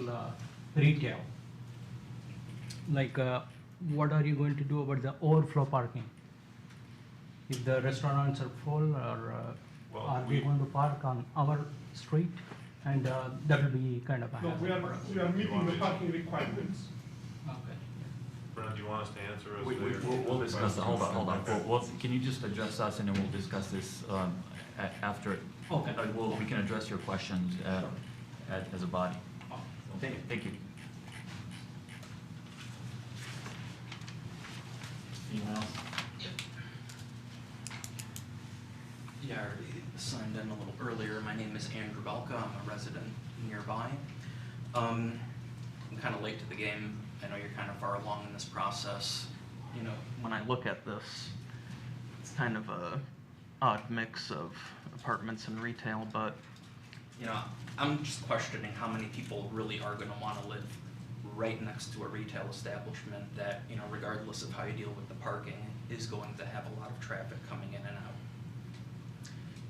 retail. Like, what are you going to do about the overflow parking? If the restaurants are full, or Well, are we going to park on our street? And that will be kind of a No, hazard for us. we are meeting the parking requirements. Okay. Brent, do you want us to answer as We'll discuss that, hold on. Can you just address us and then we'll discuss this after? Okay. We can address your questions as a body. Thank you. Anyone else? Yeah, I already signed in a little earlier. My name is Andrew Belka. I'm a resident nearby. I'm kind of late to the game. I know you're kind of far along in this process. You know, when I look at this, it's kind of a odd mix of apartments and retail, but, you know, I'm just questioning how many people really are going to want to live right next to a retail establishment that, you know, regardless of how you deal with the parking, is going to have a lot of traffic coming in and out.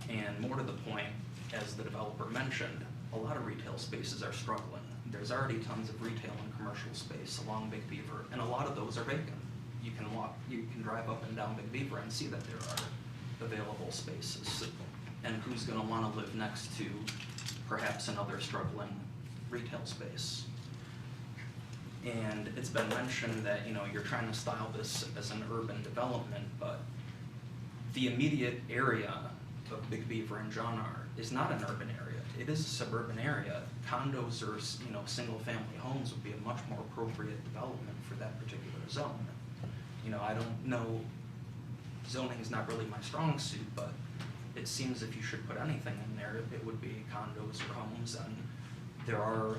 And more to the point, as the developer mentioned, a lot of retail spaces are struggling. There's already tons of retail and commercial space along Big Beaver, and a lot of those are vacant. You can drive up and down Big Beaver and see that there are available spaces. And who's gonna wanna live next to perhaps another struggling retail space? And it's been mentioned that, you know, you're trying to style this as an urban development, but the immediate area of Big Beaver and John R. is not an urban area. It is a suburban area. Condos or, you know, single-family homes would be a much more appropriate development for that particular zone. You know, I don't know, zoning is not really my strong suit, but it seems if you should put anything in there, it would be condos or homes, and there are,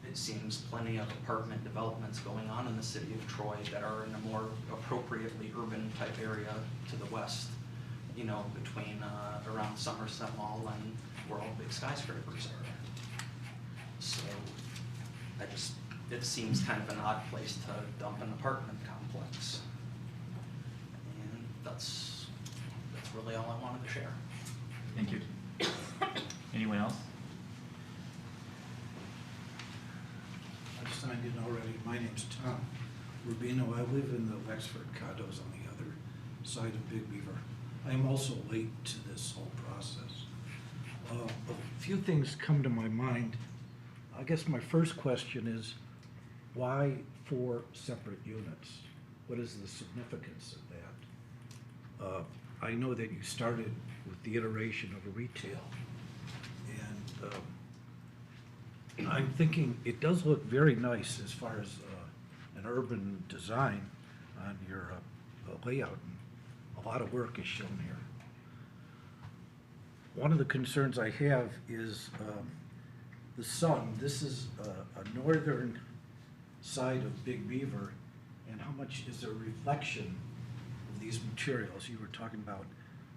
it seems, plenty of apartment developments going on in the city of Troy that are in a more appropriately urban type area to the west, you know, between around Somerset Mall and where all the big skyscrapers are. So it seems kind of an odd place to dump an apartment complex. And that's really all I wanted to share. Thank you. Anyone else? I signed in already. My name's Tom. Rubino. I live in the Wexford condos on the other side of Big Beaver. I am also late to this whole process. A few things come to my mind. I guess my first question is, why 4 separate units? What is the significance of that? I know that you started with the iteration of retail, and I'm thinking it does look very nice as far as an urban design on your layout. A lot of work is shown here. One of the concerns I have is the sun. This is a northern side of Big Beaver, and how much is a reflection of these materials? You were talking about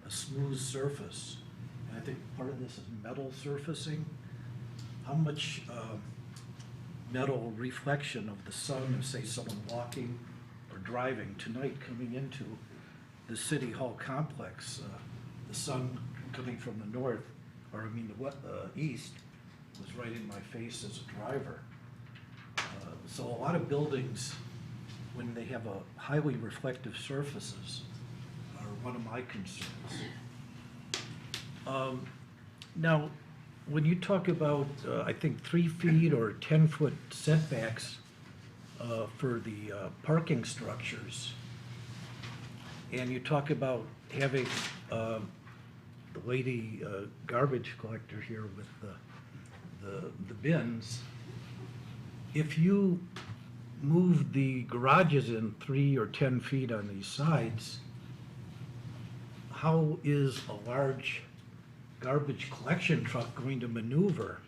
a smooth surface, and I think part of this is metal surfacing. How much metal reflection of the sun of, say, someone walking or driving tonight coming into the City Hall complex, the sun coming from the north, or I mean the east, was right in my face as a driver. So a lot of buildings, when they have a highly reflective surfaces, are one of my concerns. Now, when you talk about, I think 3 feet or 10-foot setbacks for the parking structures, and you talk about having the lady garbage collector here with the bins, if you move the garages in 3 or 10 feet on these sides, how is a large garbage collection truck going to maneuver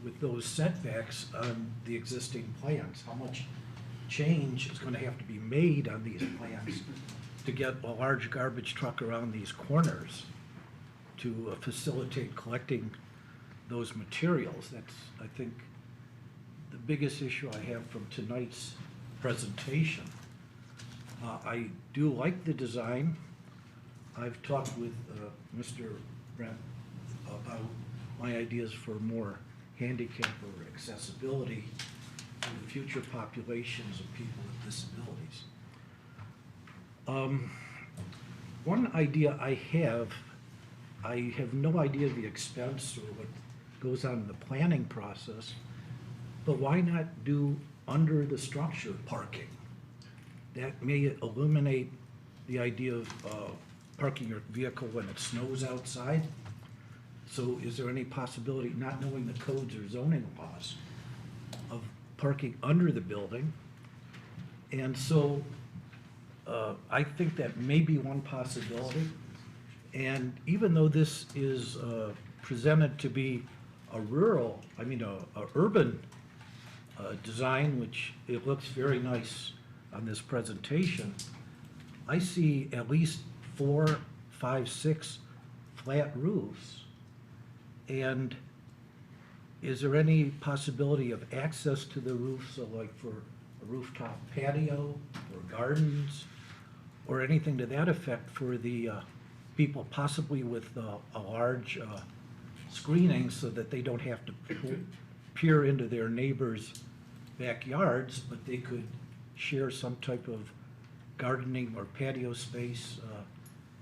with those setbacks on the existing plans? How much change is going to have to be made on these plans to get a large garbage truck around these corners to facilitate collecting those materials? That's, I think, the biggest issue I have from tonight's presentation. I do like the design. I've talked with Mr. Brent about my ideas for more handicap or accessibility to the future populations of people with disabilities. One idea I have no idea the expense or what goes on in the planning process, but why not do under the structure parking? That may eliminate the idea of parking your vehicle when it snows outside. So is there any possibility, not knowing the codes or zoning laws, of parking under the building? And so I think that may be one possibility. And even though this is presented to be a rural, a urban design, which it looks very nice on this presentation, I see at least 4, 5, 6 flat roofs. And is there any possibility of access to the roof, so like for a rooftop patio or gardens or anything to that effect for the people possibly with a large screening so that they don't have to peer into their neighbors' backyards, but they could share some type of gardening or patio space,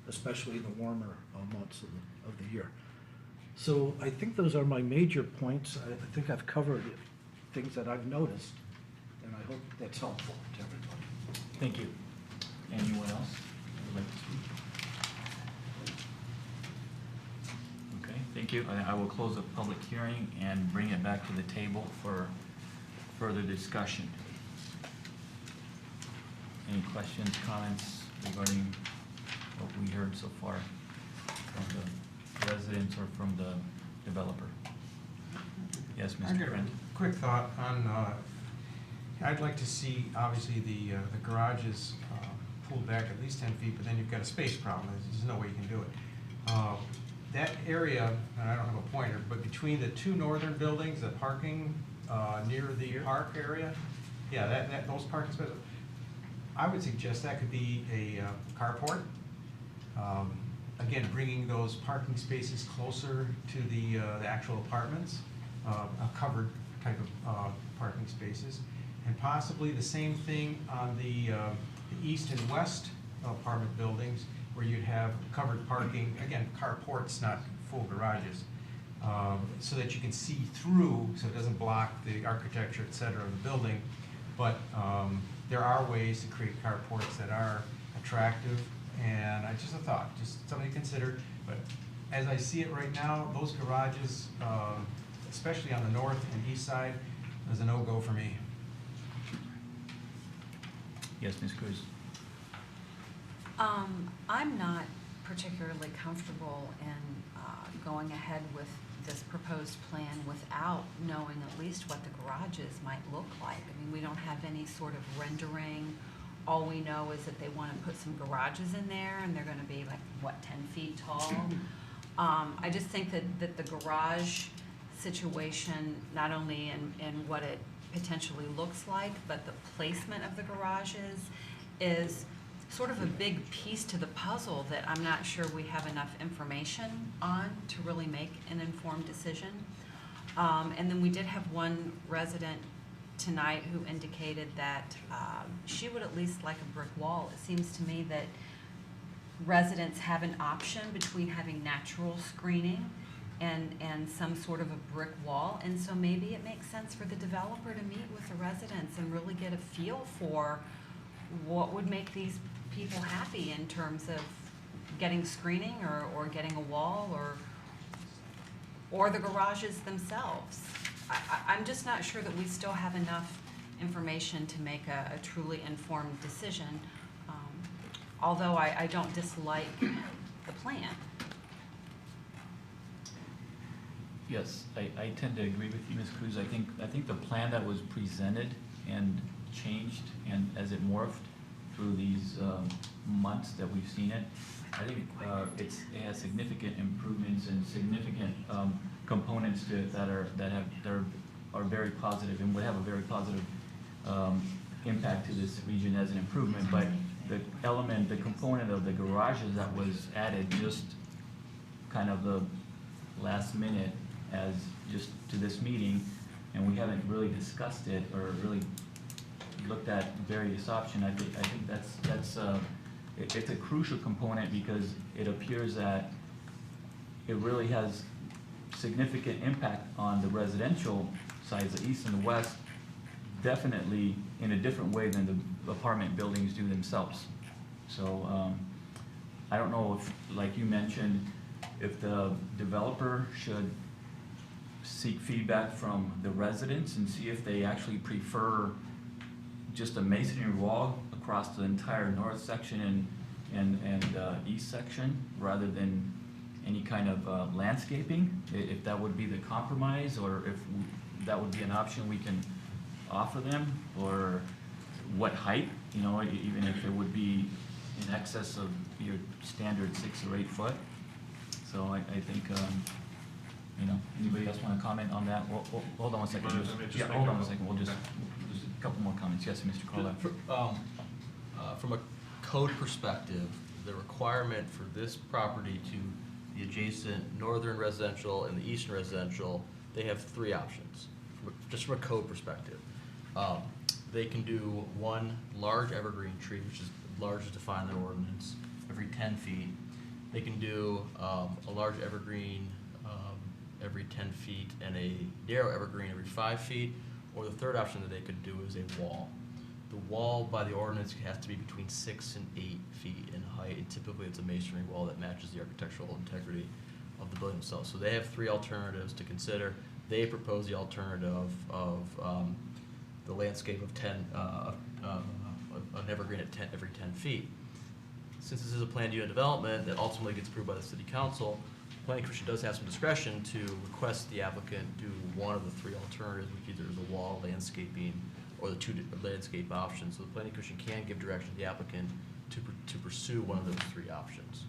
especially in the warmer months of the year. So I think those are my major points. I think I've covered things that I've noticed, and I hope that's helpful to everybody. Thank you. Anyone else who would like to speak? Okay, thank you. I will close the public hearing and bring it back to the table for further discussion. Any questions, comments regarding what we heard so far from the residents or from the developer? Yes, I Mr. got a Brent. quick thought on, I'd like to see, obviously, the garages pulled back at least 10 feet, but then you've got a space problem. There's no way you can do it. That area, and I don't have a pointer, but between the 2 northern buildings, the parking near the park area, yeah, those parking spaces, I would suggest that could be a carport. Again, bringing those parking spaces closer to the actual apartments, a covered type of parking spaces. and possibly the same thing on the east and west apartment buildings, where you'd have covered parking, again, carports, not full garages, so that you can see through, so it doesn't block the architecture, et cetera, of the building. But there are ways to create carports that are attractive, and just a thought, just something to consider. But as I see it right now, those garages, especially on the north and east side, is a no-go for me. Yes, Ms. Cruz? I'm not particularly comfortable in going ahead with this proposed plan without knowing at least what the garages might look like. I mean, we don't have any sort of rendering. All we know is that they want to put some garages in there, and they're going to be like, what, 10 feet tall? I just think that the garage situation, not only in what it potentially looks like, but the placement of the garages is sort of a big piece to the puzzle that I'm not sure we have enough information on to really make an informed decision. And then we did have one resident tonight who indicated that she would at least like a brick wall. It seems to me that residents have an option between having natural screening and some sort of a brick wall. And so maybe it makes sense for the developer to meet with the residents and really get a feel for what would make these people happy in terms of getting screening or getting a wall or the garages themselves. I'm just not sure that we still have enough information to make a truly informed decision, although I don't dislike the plan. Yes, I tend to agree with you, Ms. Cruz. I think the plan that was presented and changed and as it morphed through these months that we've seen it, I think it has significant improvements and significant components to it that are very positive and would have a very positive impact to this region as an improvement. But the component of the garages that was added just kind of the last minute as just to this meeting, and we haven't really discussed it or really looked at various options. I think it's a crucial component because it appears that it really has significant impact on the residential sides, the east and the west, definitely in a different way than the apartment buildings do themselves. So I don't know if, like you mentioned, if the developer should seek feedback from the residents and see if they actually prefer just a masonry wall across the entire north section and east section rather than any kind of landscaping, if that would be the compromise, or if that would be an option we can offer them, or what height, even if it would be in excess of your standard 6 or 8 foot. So I think, anybody else want to comment on that? Well, hold on one second. Hold on one second. We'll just a couple more comments. Yes, Mr. Carlisle. From a code perspective, the requirement for this property to the adjacent northern residential and the eastern residential, they have 3 options, just from a code perspective. They can do one large evergreen tree, which is large as defined in the ordinance, every 10 feet. They can do a large evergreen every 10 feet and a narrow evergreen every 5 feet, or the third option that they could do is a wall. The wall by the ordinance has to be between 6 and 8 feet in height, and typically it's a masonry wall that matches the architectural integrity of the building itself. So they have 3 alternatives to consider. They propose the alternative of the landscape of an evergreen at every 10 feet. Since this is a planned unit development that ultimately gets approved by the City Council, the Planning Commission does have some discretion to request the applicant do one of the 3 alternatives, which either is a wall, landscaping, or the 2 landscape options. So the Planning Commission can give direction to the applicant to pursue one of those 3 options.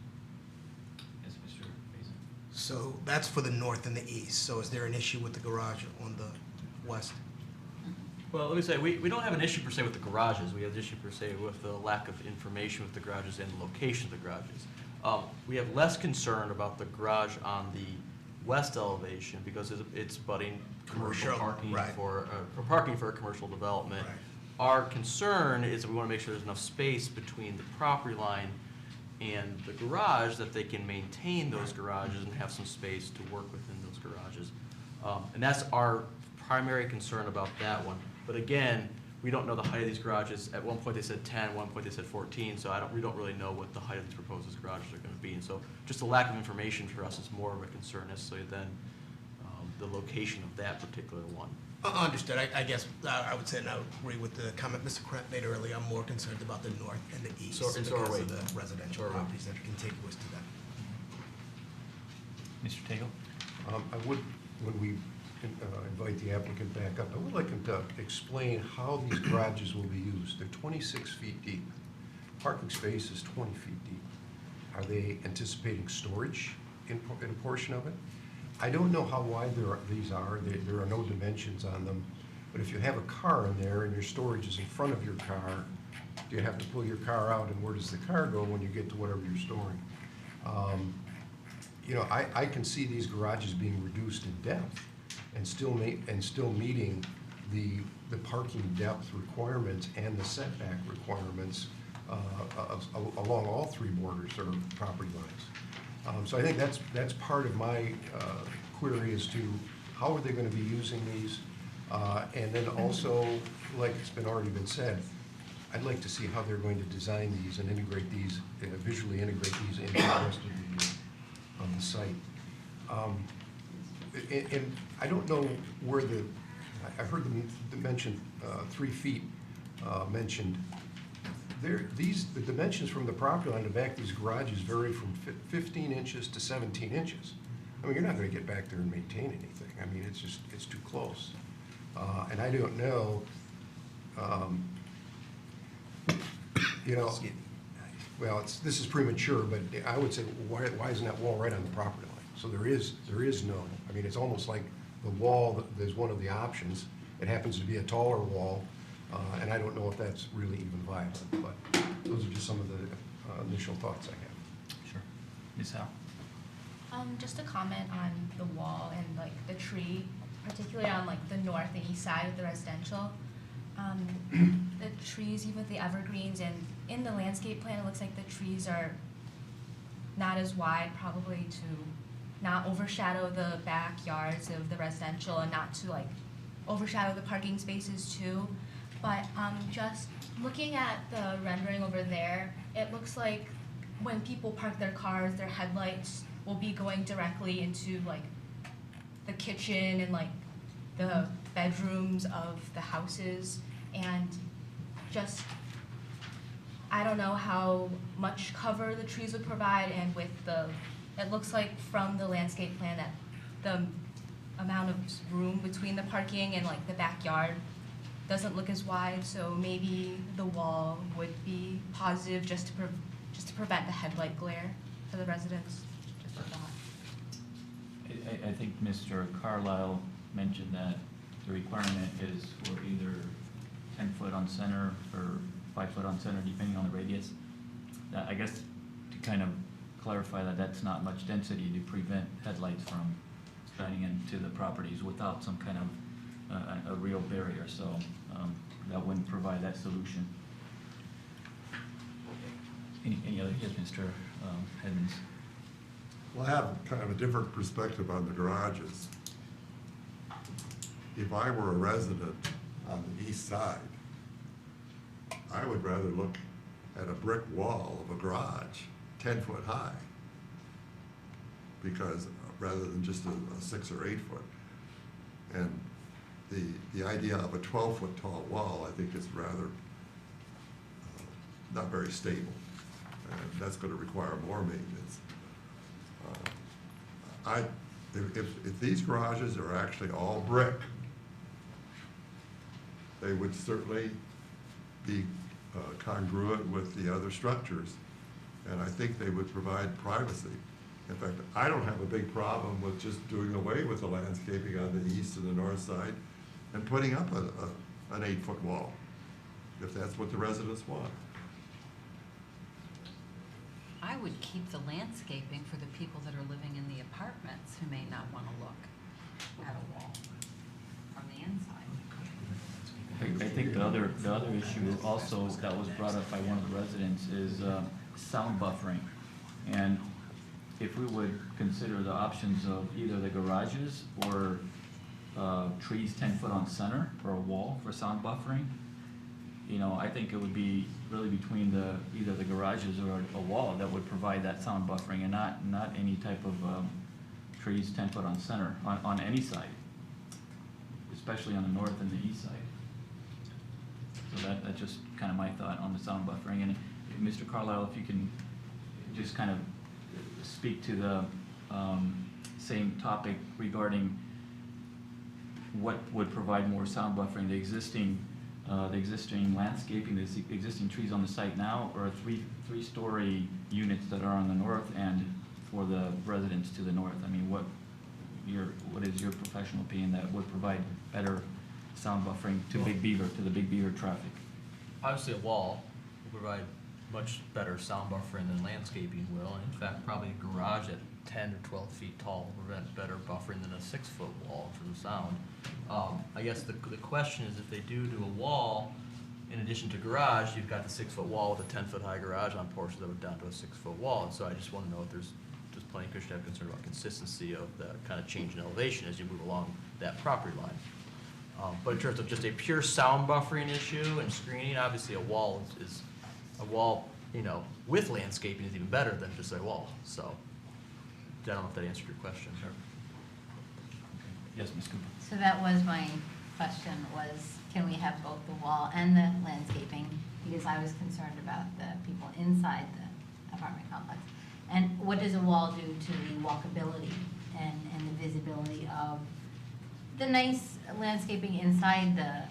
Yes, Mr. Mason. So that's for the north and the east. So is there an issue with the garage on the west? Well, let me say, we don't have an issue per se with the garages. We have an issue per se with the lack of information with the garages and the location of the garages. We have less concern about the garage on the west elevation because it's budding commercial parking right. for a commercial development. Right. Our concern is that we want to make sure there's enough space between the property line and the garage that they can maintain those garages and have some space to work within those garages. And that's our primary concern about that one. But again, we don't know the height of these garages. At one point they said 10, at one point they said 14, so we don't really know what the height of these proposed garages are going to be. And so just a lack of information for us is more of a concern necessarily than the location of that particular one. Understood. I guess I would say, and I would agree with the comment Mr. Krent made earlier, I'm more concerned about the north and the east So are because we. of the residential properties that are contiguous to that. Mr. Tagle? I would, when we invite the applicant back up, I would like him to explain how these garages will be used. They're 26 feet deep. Parking space is 20 feet deep. Are they anticipating storage in a portion of it? I don't know how wide these are. There are no dimensions on them. But if you have a car in there and your storage is in front of your car, do you have to pull your car out, and where does the car go when you get to whatever you're storing? You know, I can see these garages being reduced in depth and still meeting the parking depth requirements and the setback requirements along all three borders or property lines. So I think that's part of my query as to how are they going to be using these, and then also, like it's already been said, I'd like to see how they're going to design these and integrate these, visually integrate these into the rest of the site. And I don't know where I heard the mention 3 feet mentioned. The dimensions from the property line to back of these garages vary from 15 inches to 17 inches. I mean, you're not going to get back there and maintain anything. I mean, it's too close. And I don't know, you know, well, this is premature, but I would say, why isn't that wall right on the property line? So there is no, I mean, it's almost like the wall, there's one of the options. It happens to be a taller wall. And I don't know if that's really even viable, but those are just some of the initial thoughts I have. Sure. Ms. Howe? Just a comment on the wall and like the tree, particularly on like the north and east side of the residential. The trees, even with the evergreens, and in the landscape plan, it looks like the trees are not as wide, probably to not overshadow the backyards of the residential and not to like overshadow the parking spaces too. But just looking at the rendering over there, it looks like when people park their cars, their headlights will be going directly into like the kitchen and like the bedrooms of the houses, and just I don't know how much cover the trees would provide, and with it looks like from the landscape plan that the amount of room between the parking and like the backyard doesn't look as wide, so maybe the wall would be positive just to prevent the headlight glare for the residents. Just a thought. I think Mr. Carlisle mentioned that the requirement is for either 10 foot on center or 5 foot on center, depending on the radius. I guess to kind of clarify that that's not much density to prevent headlights from shining into the properties without some kind of a real barrier, so that wouldn't provide that solution. Any other, yes, Mr. Edmonds? Well, I have kind of a different perspective on the garages. If I were a resident on the east side, I would rather look at a brick wall of a garage 10 foot high, because rather than just a 6 or 8 foot. And the idea of a 12 foot tall wall, I think, is rather not very stable. And that's going to require more maintenance. If these garages are actually all brick, they would certainly be congruent with the other structures, and I think they would provide privacy. In fact, I don't have a big problem with just doing away with the landscaping on the east and the north side and putting up an 8 foot wall, if that's what the residents want. I would keep the landscaping for the people that are living in the apartments who may not want to look at a wall from the inside. think the other issue also that was brought up by one of the residents is sound buffering. And if we would consider the options of either the garages or trees 10 foot on center or a wall for sound buffering, you know, I think it would be really between either the garages or a wall that would provide that sound buffering, and not any type of trees 10 foot on center on any side, especially on the north and the east side. So that's just kind of my thought on the sound buffering. And Mr. Carlisle, if you can just kind of speak to the same topic regarding what would provide more sound buffering, the existing landscaping, the existing trees on the site now, or three-story units that are on the north end for the residents to the north? I mean, what is your professional opinion that would provide better sound buffering to the Big Beaver traffic? Obviously, a wall will provide much better sound buffering than landscaping will. And in fact, probably a garage at 10 or 12 feet tall will prevent better buffering than a 6-foot wall for the sound. I guess the question is, if they do a wall, in addition to garage, you've got the 6-foot wall with a 10-foot high garage on portions of it down to a 6-foot wall. And so I just want to know if there's planning commission have concern about consistency of the kind of change in elevation as you move along that property line. But in terms of just a pure sound buffering issue and screening, obviously a wall is a wall, you know, with landscaping is even better than just a wall. So I don't know if that answered your question. Sure. Yes, Ms. Cooper. So that was my question, was can we have both the wall and the landscaping? Because I was concerned about the people inside the apartment complex. And what does a wall do to the walkability and the visibility of the nice landscaping inside the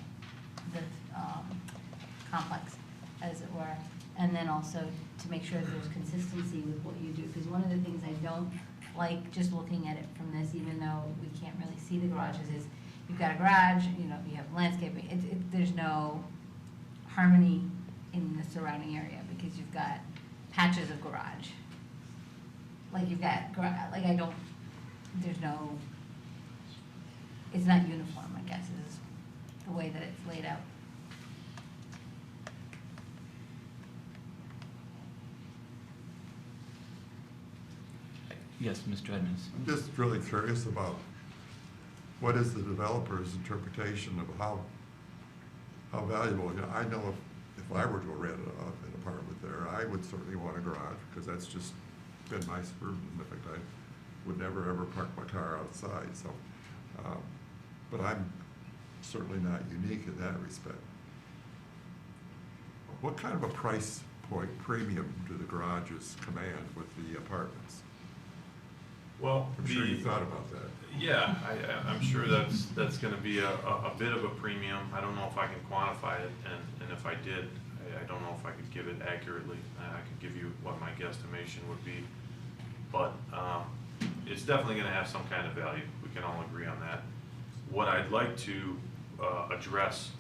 complex, as it were? And then also to make sure that there's consistency with what you do. Because one of the things I don't like, just looking at it from this, even though we can't really see the garages, is you've got a garage, you know, you have landscaping. There's no harmony in the surrounding area because you've got patches of garage. Like you've got, there's no, it's not uniform, I guess, is the way that it's laid out. Yes, Mr. Edmonds. I'm just really curious about what is the developer's interpretation of how valuable, you know, I know if I were to rent an apartment there, I would certainly want a garage, because that's just been my suburban. In fact, I would never ever park my car outside, so, but I'm certainly not unique in that respect. What kind of a price point premium do the garages command with the apartments? Well, I'm sure you thought about that. Yeah, I'm sure that's going to be a bit of a premium. I don't know if I can quantify it, and if I did, I don't know if I could give it accurately. I could give you what my guesstimation would be, but it's definitely going to have some kind of value. We can all agree on that. What I'd like to address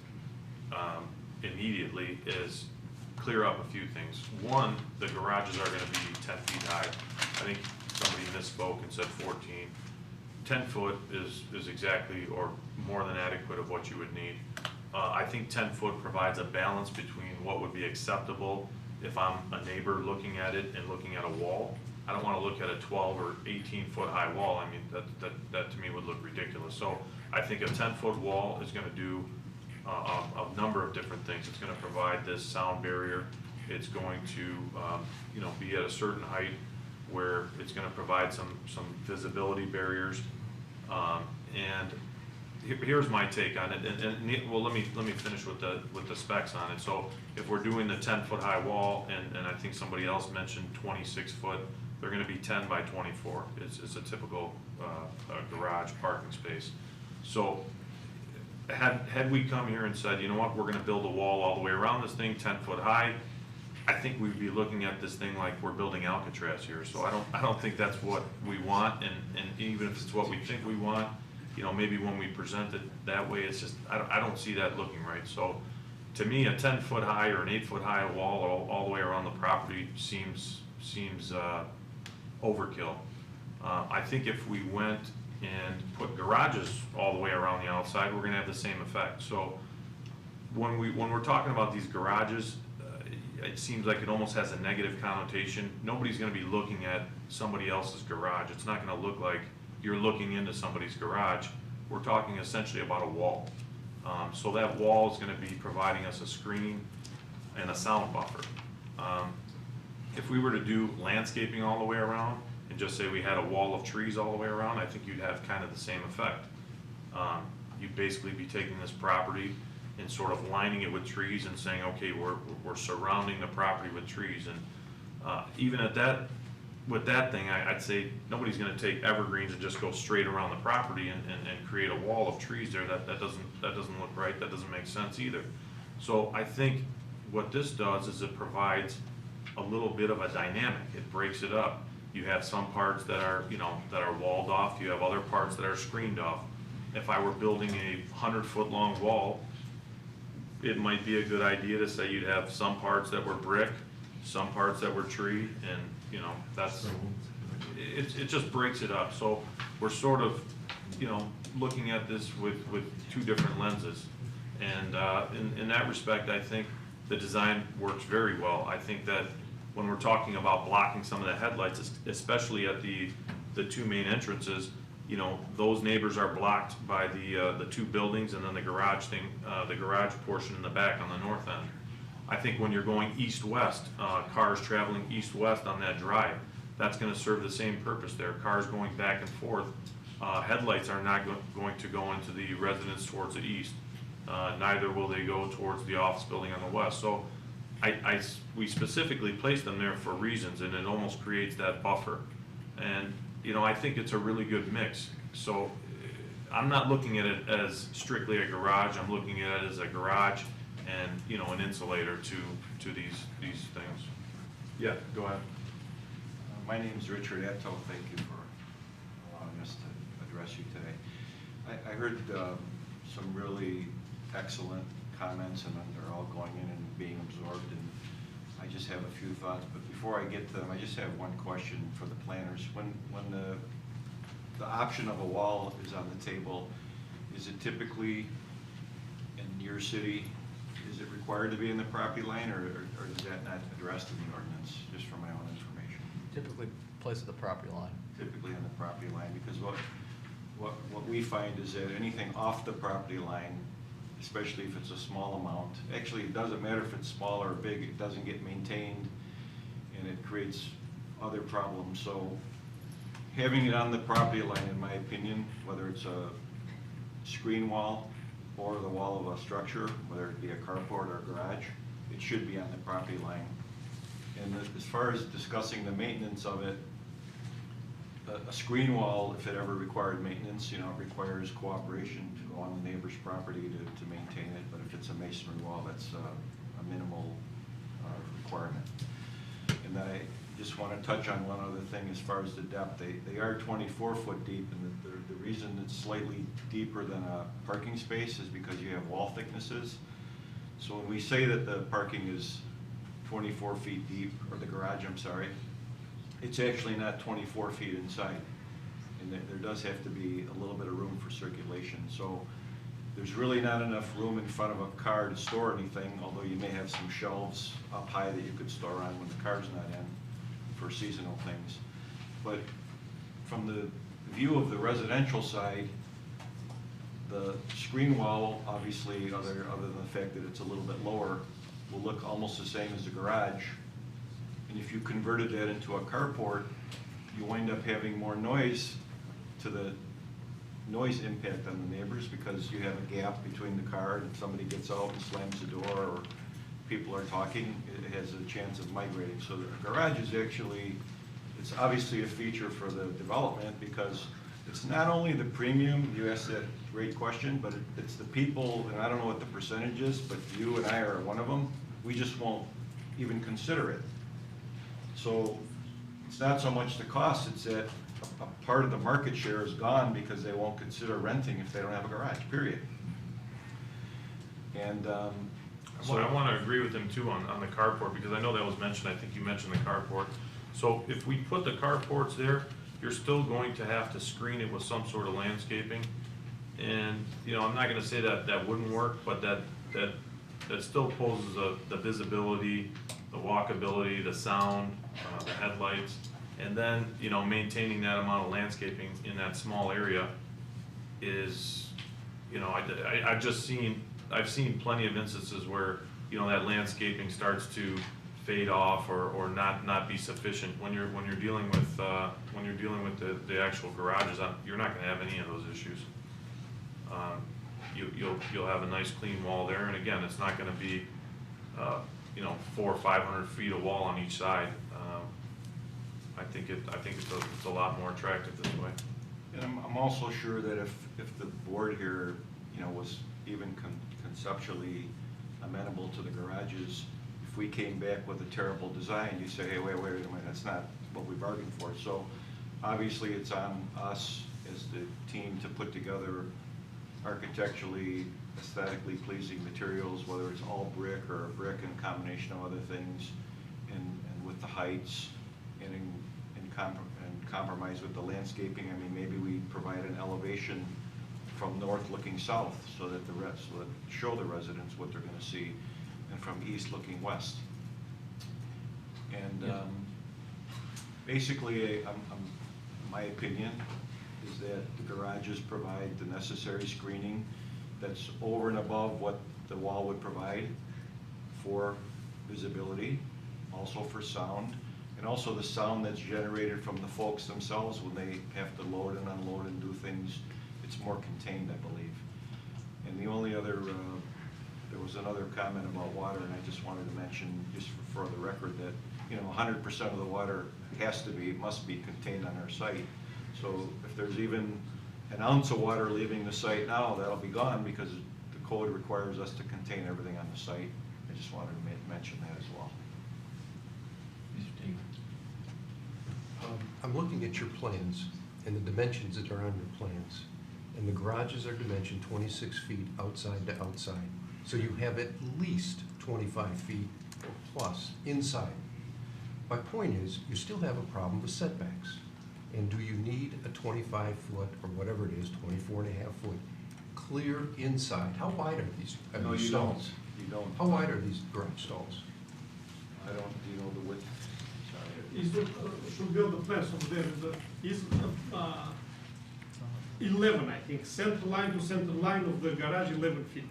immediately is clear up a few things. One, the garages are going to be 10 feet high. I think somebody misspoke and said 14. 10 foot is exactly or more than adequate of what you would need. I think 10 foot provides a balance between what would be acceptable if I'm a neighbor looking at it and looking at a wall. I don't want to look at a 12 or 18 foot high wall. I mean, that to me would look ridiculous. So I think a 10 foot wall is going to do a number of different things. It's going to provide this sound barrier. It's going to be at a certain height where it's going to provide some visibility barriers. And here's my take on it. And well, let me finish with the specs on it. So if we're doing the 10 foot high wall, and I think somebody else mentioned 26 foot, they're going to be 10 by 24. It's a typical garage parking space. So had we come here and said, you know what, we're going to build a wall all the way around this thing, 10 foot high, I think we'd be looking at this thing like we're building Alcatraz here. So I don't think that's what we want, and even if it's what we think we want, you know, maybe when we present it that way, it's just, I don't see that looking right. So to me, a 10 foot high or an 8 foot high wall all the way around the property seems overkill. I think if we went and put garages all the way around the outside, we're gonna have the same effect. So when we're talking about these garages, it seems like it almost has a negative connotation. Nobody's gonna be looking at somebody else's garage. It's not gonna look like you're looking into somebody's garage. We're talking essentially about a wall. So that wall is gonna be providing us a screen and a sound buffer. If we were to do landscaping all the way around and just say we had a wall of trees all the way around, I think you'd have kind of the same effect. You'd basically be taking this property and sort of lining it with trees and saying, okay, we're surrounding the property with trees. And even at that, with that thing, I'd say nobody's gonna take evergreens and just go straight around the property and create a wall of trees there. That doesn't look right, that doesn't make sense either. So I think what this does is it provides a little bit of a dynamic. It breaks it up. You have some parts that are, that are walled off, you have other parts that are screened off. If I were building a 100-foot long wall, it might be a good idea to say you'd have some parts that were brick, some parts that were tree, and, that's, it just breaks it up. So we're sort of, looking at this with two different lenses. And in that respect, I think the design works very well. I think that when we're talking about blocking some of the headlights, especially at the two main entrances, those neighbors are blocked by the two buildings and then the garage portion in the back on the north end. I think when you're going east-west, cars traveling east-west on that drive, that's gonna serve the same purpose there. Cars going back and forth, headlights are not going to go into the residence towards the east. Neither will they go towards the office building on the west. So we specifically placed them there for reasons, and it almost creates that buffer. And I think it's a really good mix. So I'm not looking at it as strictly a garage. I'm looking at it as a garage and an insulator to these things. Yeah, go ahead. My name is Richard Atto. Thank you for allowing us to address you today. I heard some really excellent comments, and they're all going in and being absorbed, and I just have a few thoughts. But before I get to them, I just have one question for the planners. When the option of a wall is on the table, is it typically in your city, is it required to be in the property line, or is that not addressed in the ordinance, just for my own information? Typically placed at the property line. Typically on the property line, because what we find is that anything off the property line, especially if it's a small amount, actually it doesn't matter if it's small or big, it doesn't get maintained, and it creates other problems. So having it on the property line, in my opinion, whether it's a screen wall or the wall of a structure, whether it be a carport or a garage, it should be on the property line. And as far as discussing the maintenance of it, a screen wall, if it ever required maintenance, it requires cooperation to go on the neighbor's property to maintain it. But if it's a masonry wall, that's a minimal requirement. And I just want to touch on one other thing as far as the depth. They are 24-foot deep, and the reason it's slightly deeper than a parking space is because you have wall thicknesses. So when we say that the parking is 24 feet deep, or the garage, I'm sorry, it's actually not 24 feet inside. And there does have to be a little bit of room for circulation. So there's really not enough room in front of a car to store anything, although you may have some shelves up high that you could store on when the car's not in for seasonal things. But from the view of the residential side, the screen wall, obviously, other than the fact that it's a little bit lower, will look almost the same as the garage. And if you converted that into a carport, you wind up having more noise to the noise impact on the neighbors, because you have a gap between the car and somebody gets out and slams the door, or people are talking, it has a chance of migrating. So the garage is actually, it's obviously a feature for the development, because it's not only the premium, you asked that great question, but it's the people, and I don't know what the percentage is, but you and I are one of them, we just won't even consider it. So it's not so much the cost, it's that a part of the market share is gone because they won't consider renting if they don't have a garage, period. And so I want to agree with him too on the carport, because I know that was mentioned. I think you mentioned the carport. So if we put the carports there, you're still going to have to screen it with some sort of landscaping. And I'm not going to say that that wouldn't work, but that it still poses the visibility, the walkability, the sound, the headlights, and then, you know, maintaining that amount of landscaping in that small area is, you know, I've seen plenty of instances where, you know, that landscaping starts to fade off or not be sufficient. When you're dealing with the actual garages, you're not gonna have any of those issues. You'll have a nice clean wall there, and again, it's not gonna be, you know, 400 or 500 feet of wall on each side. I think it's a lot more attractive this way. And I'm also sure that if the board here, you know, was even conceptually amenable to the garages, if we came back with a terrible design, you say, hey, wait a minute, that's not what we bargained for. So obviously it's on us as the team to put together architecturally, aesthetically pleasing materials, whether it's all brick or brick and a combination of other things, and with the heights, and compromise with the landscaping. I mean, maybe we provide an elevation from north looking south so that show the residents what they're going to see, and from east looking west. And basically, my opinion is that the garages provide the necessary screening that's over and above what the wall would provide for visibility, also for sound, and also the sound that's generated from the folks themselves when they have to load and unload and do things. It's more contained, I believe. And the only other, there was another comment about water, and I just wanted to mention, just for the record, that, you know, 100% of the water must be contained on our site. So if there's even an ounce of water leaving the site now, that'll be gone because the code requires us to contain everything on the site. I just wanted to mention that as well. Mr. Taylor. I'm looking at your plans and the dimensions that are on your plans. And the garages are dimensioned 26 feet outside to outside. So you have at least 25 feet or plus inside. My point is, you still have a problem with setbacks. And do you need a 25-foot, or whatever it is, 24.5-foot, clear inside? How wide are these No, you stalls? don't. You don't. How wide are these garage stalls? I don't, do you know the width? Sorry. Should build the plans over there. Is 11, I think, center line to center line of the garage, 11 feet.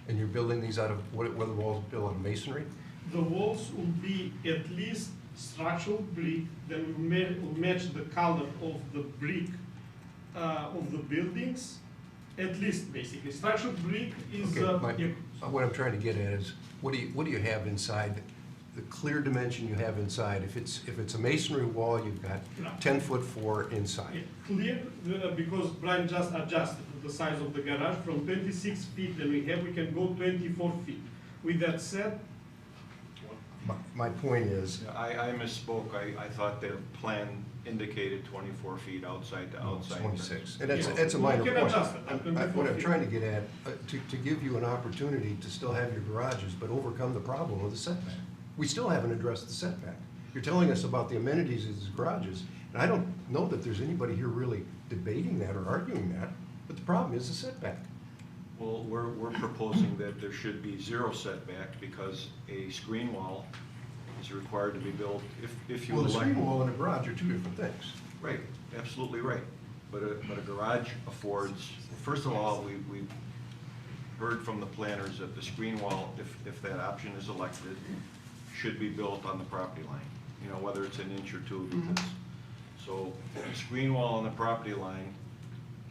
And you're building these out of, what are the walls built out of masonry? The walls will be at least structural brick, then will match the color of the brick of the buildings, at least basically. Structural brick is, Okay, what I'm trying to get at is, what do you have inside? The clear dimension you have inside, if it's a masonry wall, you've got 10'4" inside. Clear, because Brian just adjusted the size of the garage from 26 feet that we can go 24 feet. With that said, My point is, I misspoke. I thought the plan indicated 24 feet outside to outside. 26, and that's a minor can point. adjust it. What I'm trying to get at, to give you an opportunity to still have your garages, but overcome the problem of the setback. We still haven't addressed the setback. You're telling us about the amenities of these garages, and I don't know that there's anybody here really debating that or arguing that, but the problem is the setback. Well, we're proposing that there should be 0 setback because a screen wall is required to be built if you Well, the elect. screen wall and a garage are two different things. Right, absolutely right. But a garage affords, first of all, we've heard from the planners that the screen wall, if that option is elected, should be built on the property line, you know, whether it's an inch or two. Because, so the screen wall on the property line,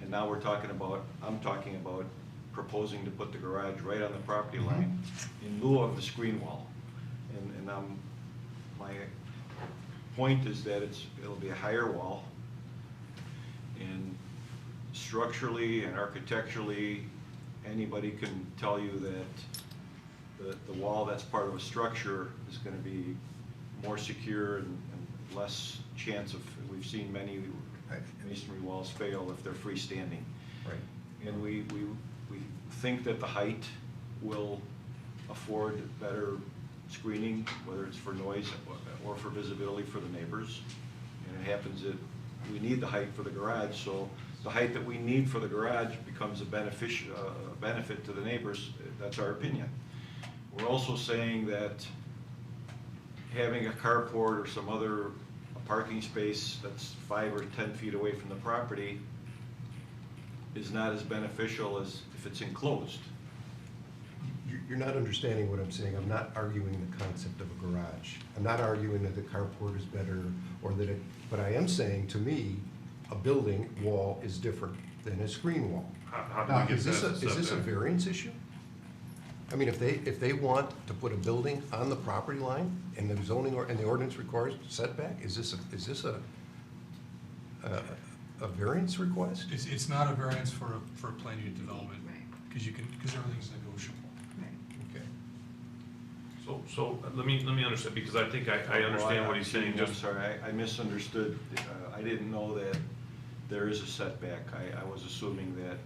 and now I'm talking about proposing to put the garage right on the property line in lieu of the screen wall. And my point is that it'll be a higher wall, and structurally and architecturally, anybody can tell you that the wall that's part of a structure is going to be more secure and less chance of, we've seen many masonry walls fail if they're freestanding. Right. And we think that the height will afford better screening, whether it's for noise or for visibility for the neighbors. And it happens that we need the height for the garage, so the height that we need for the garage becomes a benefit to the neighbors. That's our opinion. We're also saying that having a carport or some other parking space that's 5 or 10 feet away from the property is not as beneficial as if it's enclosed. You're not understanding what I'm saying. I'm not arguing the concept of a garage. I'm not arguing that the carport is better or that it, but I am saying, to me, a building wall is different than a screen wall. How do Now, we get is this past a, the is this a setback? variance issue? I mean, if they want to put a building on the property line and the zoning or, and the ordinance requires setback, is this a variance request? It's not a variance for a planned unit development, because everything's negotiable. Okay. So let me understand, because I think I understand what he's saying. I'm Just sorry, I misunderstood. I didn't know that there is a setback. I was assuming that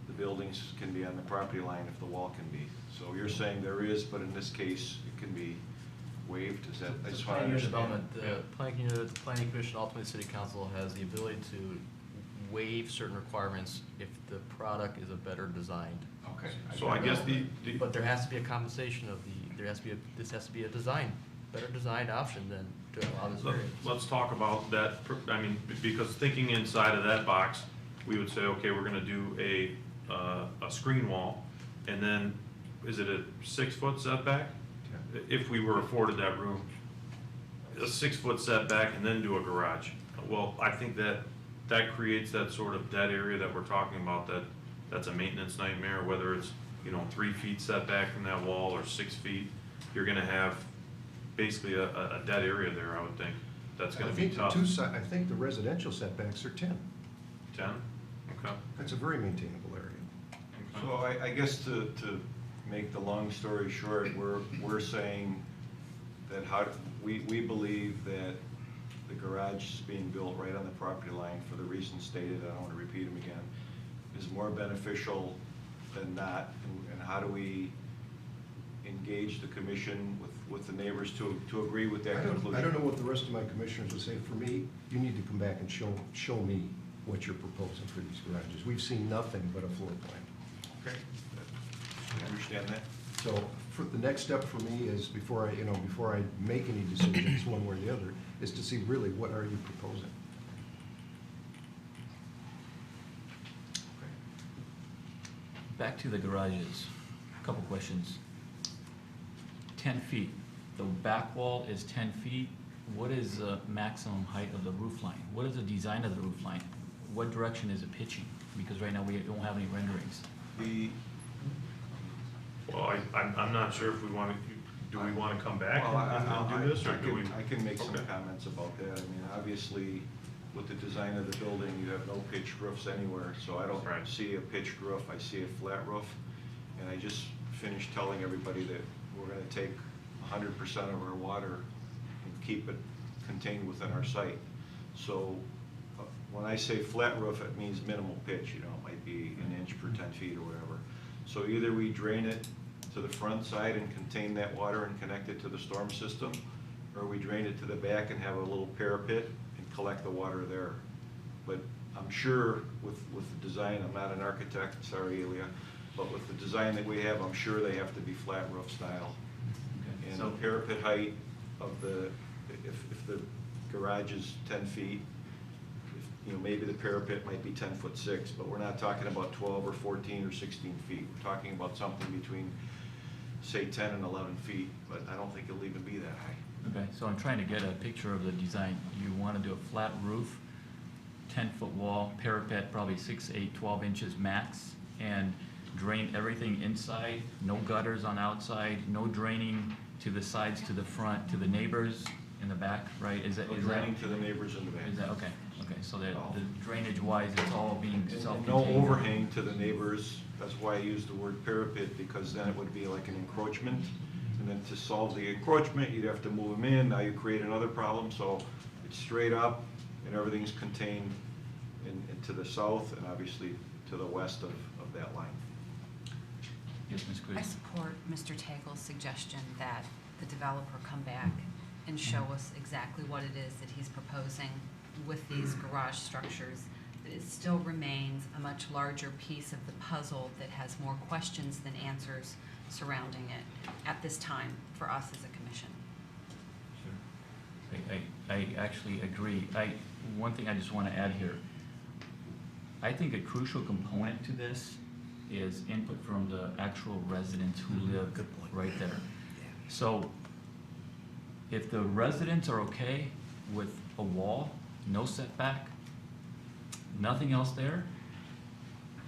the buildings can be on the property line if the wall can be. So you're saying there is, but in this case, it can be waived, is that, I just want to Planning unit understand. development, the planning commission, ultimately city council has the ability to waive certain requirements if the product is a better designed. Okay. So I guess But there has to be a compensation of this has to be a better designed option than to allow this variance. Let's talk about that, I mean, because thinking inside of that box, we would say, okay, we're gonna do a screen wall, and then, is it a 6-foot setback? If we were afforded that room, a 6-foot setback and then do a garage. Well, I think that creates that sort of dead area that we're talking about, that's a maintenance nightmare, whether it's, 3 feet setback from that wall or 6 feet, you're gonna have basically a dead area there, I would think. That's gonna be tough. I think the residential setbacks are 10. 10? Okay. That's a very maintainable area. So I guess to make the long story short, we're saying that we believe that the garage is being built right on the property line for the reasons stated, I don't want to repeat them again, is more beneficial than not, and how do we engage the commission with the neighbors to agree with that conclusion? I don't know what the rest of my commissioners will say. For me, you need to come back and show me what you're proposing for these garages. We've seen nothing but a floor plan. Okay. I understand that. So for the next step for me is, before I make any decisions one way or the other, is to see really what are you proposing. Back to the garages, a couple questions. 10 feet, the back wall is 10 feet. What is the maximum height of the roof line? What is the design of the roof line? What direction is it pitching? Because right now we don't have any renderings. Well, I'm not sure if we want to, do we want to come back Well, and do this, or do we? I can make some Okay. comments about that. I mean, obviously, with the design of the building, you have no pitched roofs anywhere, so I don't Right. see a pitched roof, I see a flat roof. And I just finished telling everybody that we're gonna take 100% of our water and keep it contained within our site. So, when I say flat roof, it means minimal pitch, it might be an inch per 10 feet or whatever. So either we drain it to the front side and contain that water and connect it to the storm system, or we drain it to the back and have a little parapet and collect the water there. But I'm sure with the design, I'm not an architect, sorry, Elia, but with the design that we have, I'm sure they have to be flat roof style. Okay, And so- the parapet height of if the garage is 10 feet, maybe the parapet might be 10'6", but we're not talking about 12 or 14 or 16 feet. We're talking about something between, say, 10 and 11 feet, but I don't think it'll even be that high. Okay, so I'm trying to get a picture of the design. You want to do a flat roof, 10-foot wall, parapet probably 6, 8, 12 inches max, and drain everything inside, no gutters on outside, no draining to the sides, to the front, to the neighbors in the back, right? Is that? Draining to the neighbors in the back. Is that, okay, so that the drainage wise, it's all being And self-contained? no overhang to the neighbors, that's why I used the word parapet, because then it would be like an encroachment. And then to solve the encroachment, you'd have to move them in, now you create another problem, so it's straight up, and everything's contained to the south, and obviously to the west of that line. Yes, Ms. Cruz? I support Mr. Tagle's suggestion that the developer come back and show us exactly what it is that he's proposing with these garage structures, that it still remains a much larger piece of the puzzle that has more questions than answers surrounding it at this time for us as a commission. I actually agree. One thing I just want to add here, I think a crucial component to this is input from the actual residents who live right there. So if the residents are okay with a wall, no setback, nothing else there,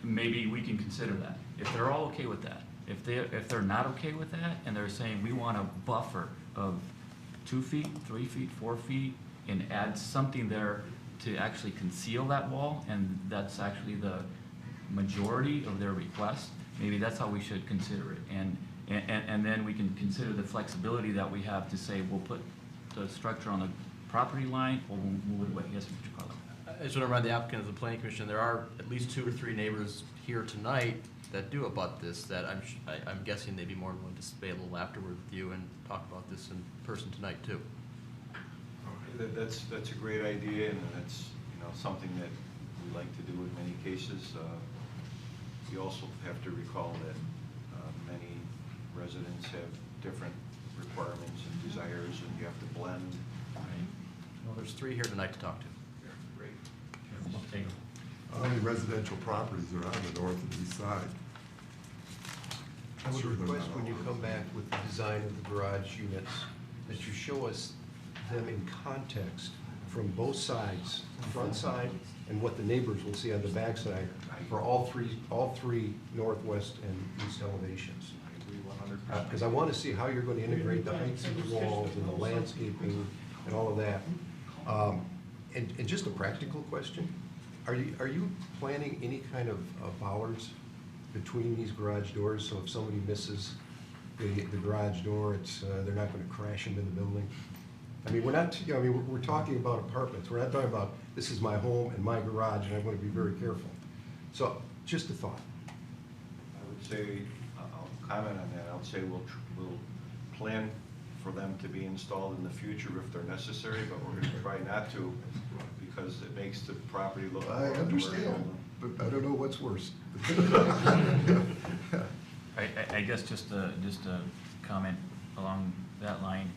maybe we can consider that. If they're all okay with that. If they're not okay with that and they're saying we want a buffer of 2 feet, 3 feet, 4 feet, and add something there to actually conceal that wall, and that's actually the majority of their request, maybe that's how we should consider it. And then we can consider the flexibility that we have to say we'll put the structure on the property line or we'll move it away. Yes, Mr. Carlo. I just want to remind the applicant of the planning commission, there are at least 2 or 3 neighbors here tonight that do abut this, that I'm guessing they'd be more willing to stay a little afterward with you and talk about this in person tonight too. That's a great idea, and that's, something that we like to do in many cases. You also have to recall that many residents have different requirements and desires, and you have to blend. Well, there's 3 here tonight to talk to. Great. How many residential properties are on the north and east side? I would Sure they're request not when you all come back with the design of the garage units, that you show us them in context from both sides, front side and what the neighbors will see on the back side for all three northwest and east elevations. I agree 100%. Because I want to see how you're going to integrate the heights of the walls and the landscaping and all of that. And just a practical question, are you planning any kind of bollards between these garage doors, so if somebody misses the garage door, they're not going to crash into the building? I mean, we're talking about apartments. We're not talking about, this is my home and my garage, and I'm going to be very careful. So, just a thought. I would say, I'll comment on that, I'll say we'll plan for them to be installed in the future if they're necessary, but we're going to try not to, because it makes the property look. I understand, but I don't know what's worse. I guess just a comment along that line.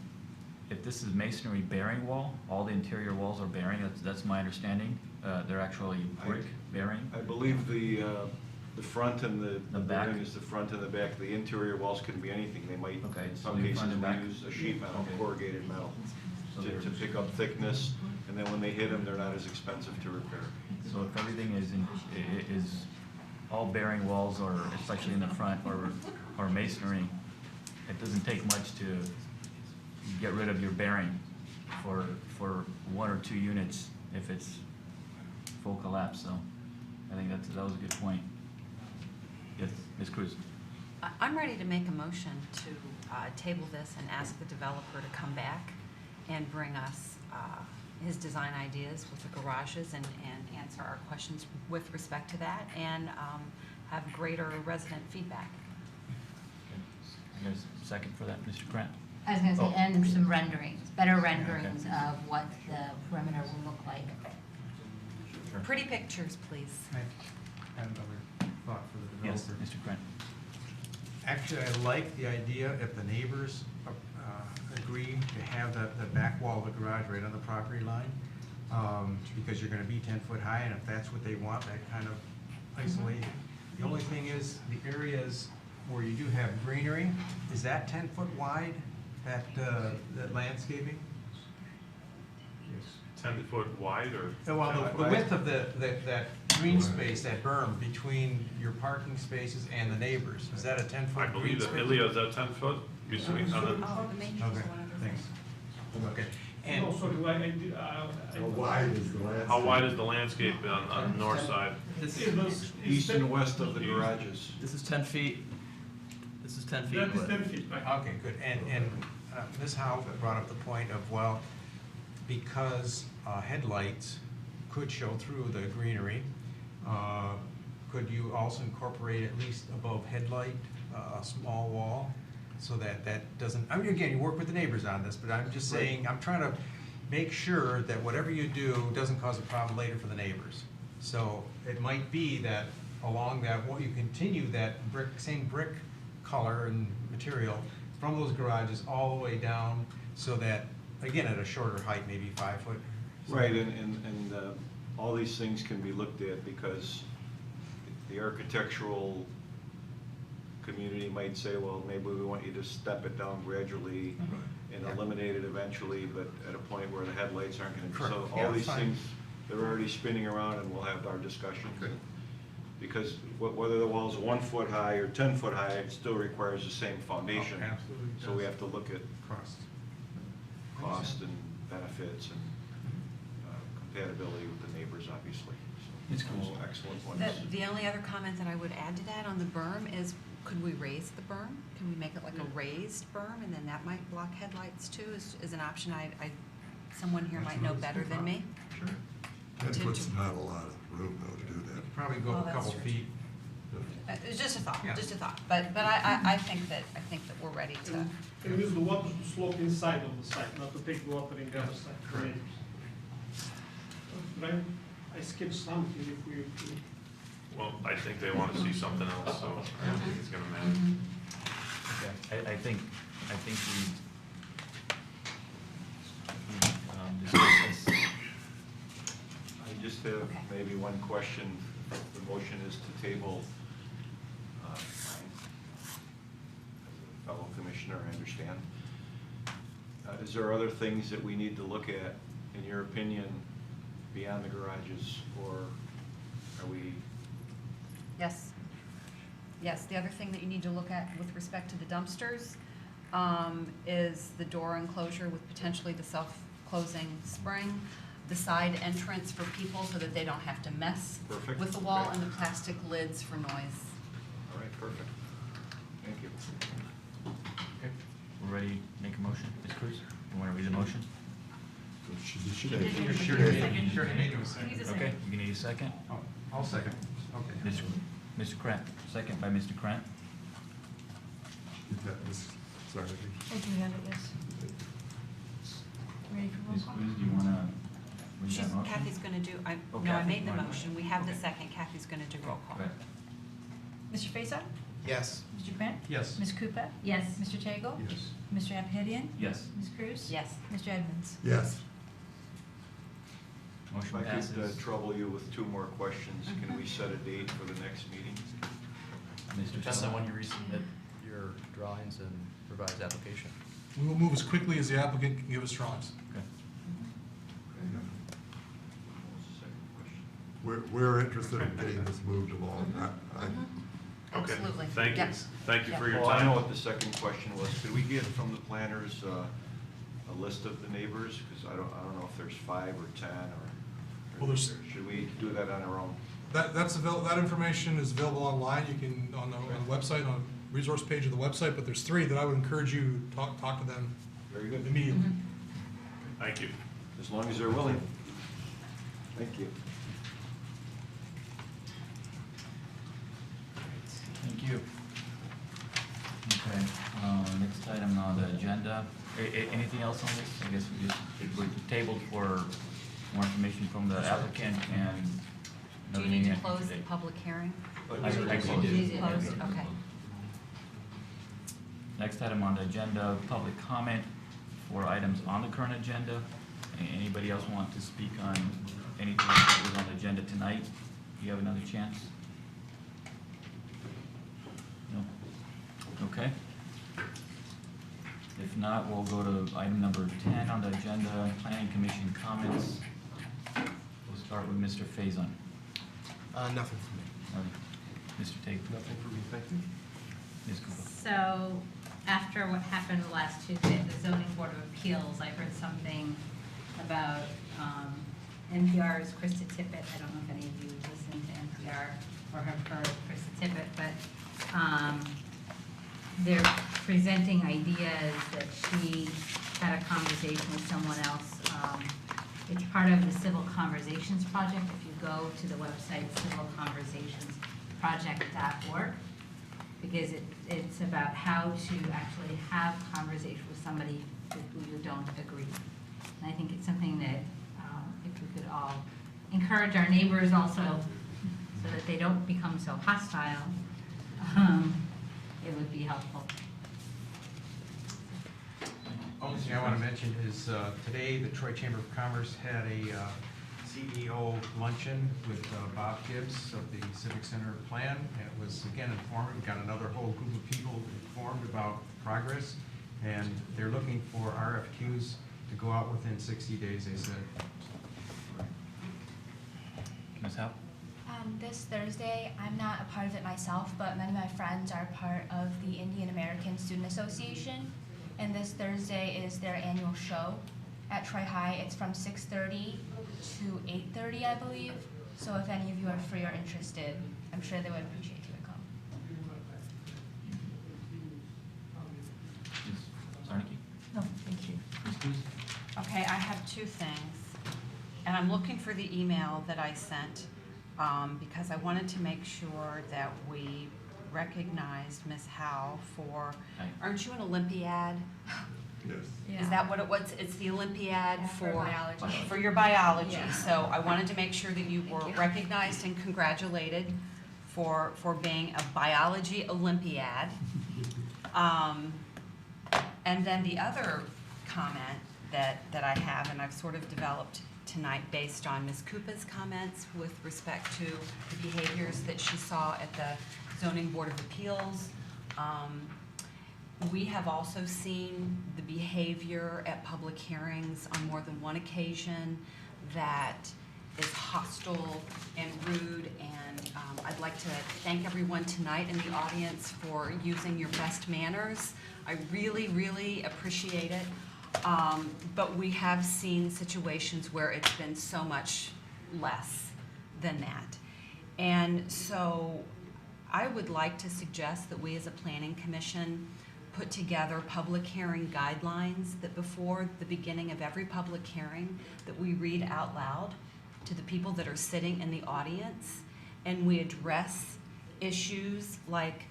If this is masonry bearing wall, all the interior walls are bearing, that's my understanding. They're actually brick bearing. I believe the front and the back bearing is the front and the back. The interior walls can be anything. They might, Okay, in so some the cases, front and back? we use a sheet metal, Okay. corrugated metal, So to they're- pick up thickness, and then when they hit them, they're not as expensive to repair. So if everything is all bearing walls, or especially in the front, or masonry, it doesn't take much to get rid of your bearing for 1 or 2 units if it's full collapse, so I think that was a good point. Yes, Ms. Cruz? I'm ready to make a motion to table this and ask the developer to come back and bring us his design ideas with the garages and answer our questions with respect to that, and have greater resident feedback. You guys second for that, Mr. Grant? I was gonna say, Oh. and some renderings, better renderings of what the perimeter will look like. Sure. Pretty pictures, please. I have another thought for the Yes, developer. Mr. Grant. Actually, I like the idea if the neighbors agree to have the back wall of the garage right on the property line, because you're gonna be 10 foot high, and if that's what they want, that kind of isolate. The only thing is, the areas where you do have greenery, is that 10 foot wide, that landscaping? Yes. 10 foot wide or? Well, the width of that green space, that berm between your parking spaces and the neighbors, is that a 10 foot I green believe space? that, Ilya, is that 10 foot between, Oh, the matrix Okay, is one other thanks. thing. Okay, and No, sorry, How wide is the landscape? how wide is the landscape on the north side? East and west of the garages. This is 10 feet. This is 10 feet. That is width. 10 feet, right? okay, good, and Ms. Howe brought up the point of, well, because headlights could show through the greenery, could you also incorporate at least above headlight, a small wall, so that doesn't, I mean, again, you work with the neighbors on this, but I'm just saying, I'm trying to make sure that whatever you do doesn't cause a problem later for the neighbors. So it might be that along that, you continue that brick, same brick color and material from those garages all the way down, so that, again, at a shorter height, maybe 5 foot. Right, and all these things can be looked at because the architectural community might say, well, maybe we want you to step it down gradually and eliminate it eventually, but at a point where the headlights aren't gonna be. Correct. So Yeah, all these fine. things, they're already spinning around and we'll have our discussions. Because whether the wall's 1 foot high or 10 foot high, it still requires the same foundation. Oh, absolutely So we does. have to look at cost and benefits and compatibility with the neighbors, obviously. It's So, cool. excellent points. The only other comment that I would add to that on the berm is, could we raise the berm? Can we make it like a raised berm, and then that might block headlights too, is an option someone here might know better than me? Sure. 10 foot's not a lot of room though to do that. Probably go Well, a that's couple true. feet. It's just a thought, Yeah. just a thought, but I think that we're ready to. And use the water to slope inside of the site, not to take the water in the other side. Correct. Right? I skipped something if we. Well, I think they want to see something else, so I don't think it's gonna matter. Okay, I think we discussed this. I just have Okay. maybe one question. The motion is to table, as a fellow commissioner, I understand. Is there other things that we need to look at, in your opinion, beyond the garages, or are we? Yes. Yes, the other thing that you need to look at with respect to the dumpsters is the door enclosure with potentially the self-closing spring, the side entrance for people so that they don't have to mess Perfect. with the wall, Okay. and the plastic lids for noise. All right, perfect. Thank you. Okay, we're ready to make a motion. Ms. Cruz, you want to read the motion? You should You're have. sure you made a second. Okay, you need a second? Oh, I'll second. Okay. Mr. Krant, second by Mr. Krant. Is that Ms. Sardi? I do have it, yes. Ready for roll Ms. call? Cruz, do you want to read that motion? Kathy's gonna do, Oh, no, I Kathy, made the right. motion, we have the Okay. second, Kathy's gonna do roll call. Go ahead. Mr. Faison? Yes. Mr. Grant? Yes. Ms. Cooper? Yes. Mr. Tagle? Yes. Mr. Abhidian? Yes, Ms. Cruz? Yes. Mr. Edmonds? Yes. If motion I could passes. trouble you with 2 more questions, can we set a date for the next meeting? Mr. Depends on Taylor. when you resubmit your drawings and revised application. We will move as quickly as the applicant can give us drawings. Okay. We're interested in getting this moved along. Okay, Absolutely. thank you. Yes. Thank you for your Well, I know time. what the second question was. Could we get from the planners a list of the neighbors? Because I don't know if there's 5 or 10, or Well, there's- should we do that on our own? That information is available online. You can, on the website, on the resource page of the website, but there's 3 that I would encourage you to talk to them Very good. immediately. Thank you. As long as they're willing. Thank you. Thank you. Okay, next item on the agenda. Anything else on this? I guess we're tabled for more information from the applicant and. Do you another need to meeting close the today. public hearing? I closed it. Closed, okay. Next item on the agenda, public comment for items on the current agenda. Anybody else want to speak on anything that was on the agenda tonight? You have another chance? No? Okay. If not, we'll go to item number 10 on the agenda, Planning Commission comments. We'll start with Mr. Faison. Nothing for me. Mr. Tate. Nothing for me, thank you. Ms. Cooper. So, after what happened last Tuesday at the zoning board of appeals, I heard something about NPR's Krista Tippett. I don't know if any of you listen to NPR or have heard Krista Tippett, but they're presenting ideas that she had a conversation with someone else. It's part of the Civil Conversations Project. If you go to the website civilconversationsproject.org, because it's about how to actually have conversation with somebody with who you don't agree. And I think it's something that if we could all encourage our neighbors also, so that they don't become so hostile, it would be helpful. Only thing I want to mention is today, the Troy Chamber of Commerce had a CEO luncheon with Bob Gibbs of the Civic Center Plan. It was, again, informative. We got another whole group of people informed about progress, and they're looking for RFQs to go out within 60 days, they said. Ms. Howe? This Thursday, I'm not a part of it myself, but many of my friends are part of the Indian American Student Association. And this Thursday is their annual show at Troy High. It's from 6:30 to 8:30, I believe. So if any of you are free or interested, I'm sure they would appreciate you to come. Ms. Zarnicki? No, thank you. Ms. Cruz? Okay, I have two things. And I'm looking for the email that I sent because I wanted to make sure that we recognized Ms. Howe for, Right. aren't you an Olympiad? Yes. Is that what it was? It's the Olympiad For biology. For your biology. Yeah. So I wanted to make sure that you were recognized and congratulated for being a biology Olympiad. And then the other comment that I have, and I've sort of developed tonight based on Ms. Koopa's comments with respect to the behaviors that she saw at the Zoning Board of Appeals. We have also seen the behavior at public hearings on more than one occasion that is hostile and rude, and I'd like to thank everyone tonight in the audience for using your best manners. I really, really appreciate it. But we have seen situations where it's been so much less than that. And so I would like to suggest that we as a planning commission put together public hearing guidelines that before the beginning of every public hearing that we read out loud to the people that are sitting in the audience, and we address issues like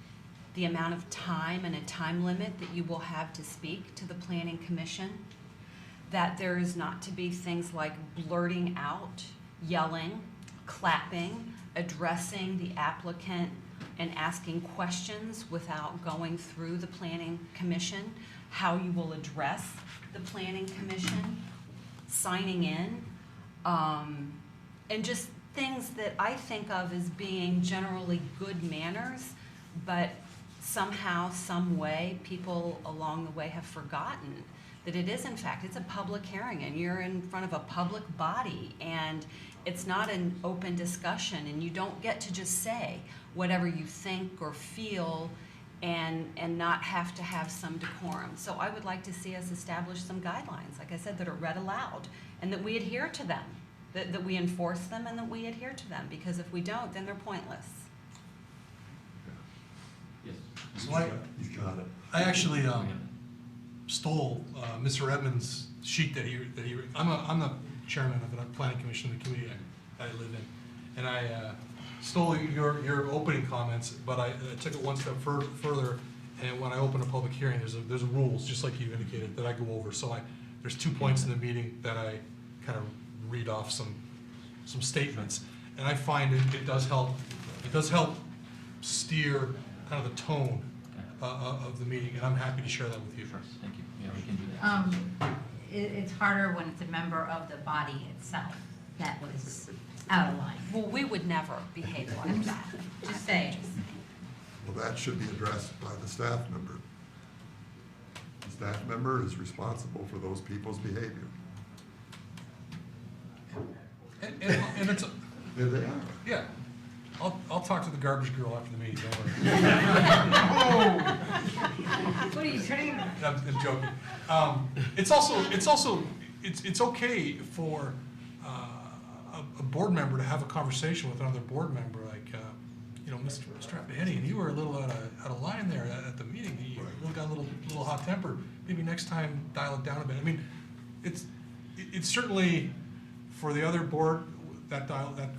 the amount of time and a time limit that you will have to speak to the planning commission, that there is not to be things like blurting out, yelling, clapping, addressing the applicant and asking questions without going through the planning commission, how you will address the planning commission, signing in, and just things that I think of as being generally good manners, but somehow, some way, people along the way have forgotten that it is, in fact, it's a public hearing, and you're in front of a public body, and it's not an open discussion, and you don't get to just say whatever you think or feel and not have to have some decorum. So I would like to see us establish some guidelines, like I said, that are read aloud, and that we adhere to them, that we enforce them and that we adhere to them, because if we don't, then they're pointless. Yes. So You got it. I actually stole Mr. Edmonds' sheet that he I'm the chairman of the planning commission, the committee I live in, and I stole your opening comments, but I took it one step further, and when I open a public hearing, there's a rules, just like you indicated, that I go over. So there's 2 points in the meeting that I kind of read off some statements, and I find it does help steer kind of the tone of the meeting, and I'm happy to share that with you. Sure, thank you. Yeah, we can do that. It's harder when it's a member of the body itself that was out of line. Well, we would never behave like that. Just saying. Well, that should be addressed by the staff member. The staff member is responsible for those people's behavior. And it's There they are. yeah. I'll talk to the garbage girl after the meeting. Don't worry. What are you trying? I'm joking. It's okay for a board member to have a conversation with another board member, like Mr. Apahedi, and you were a little out of line there at the meeting. You got a little hot tempered. Maybe next time dial it down a bit. I mean, it's certainly for the other board that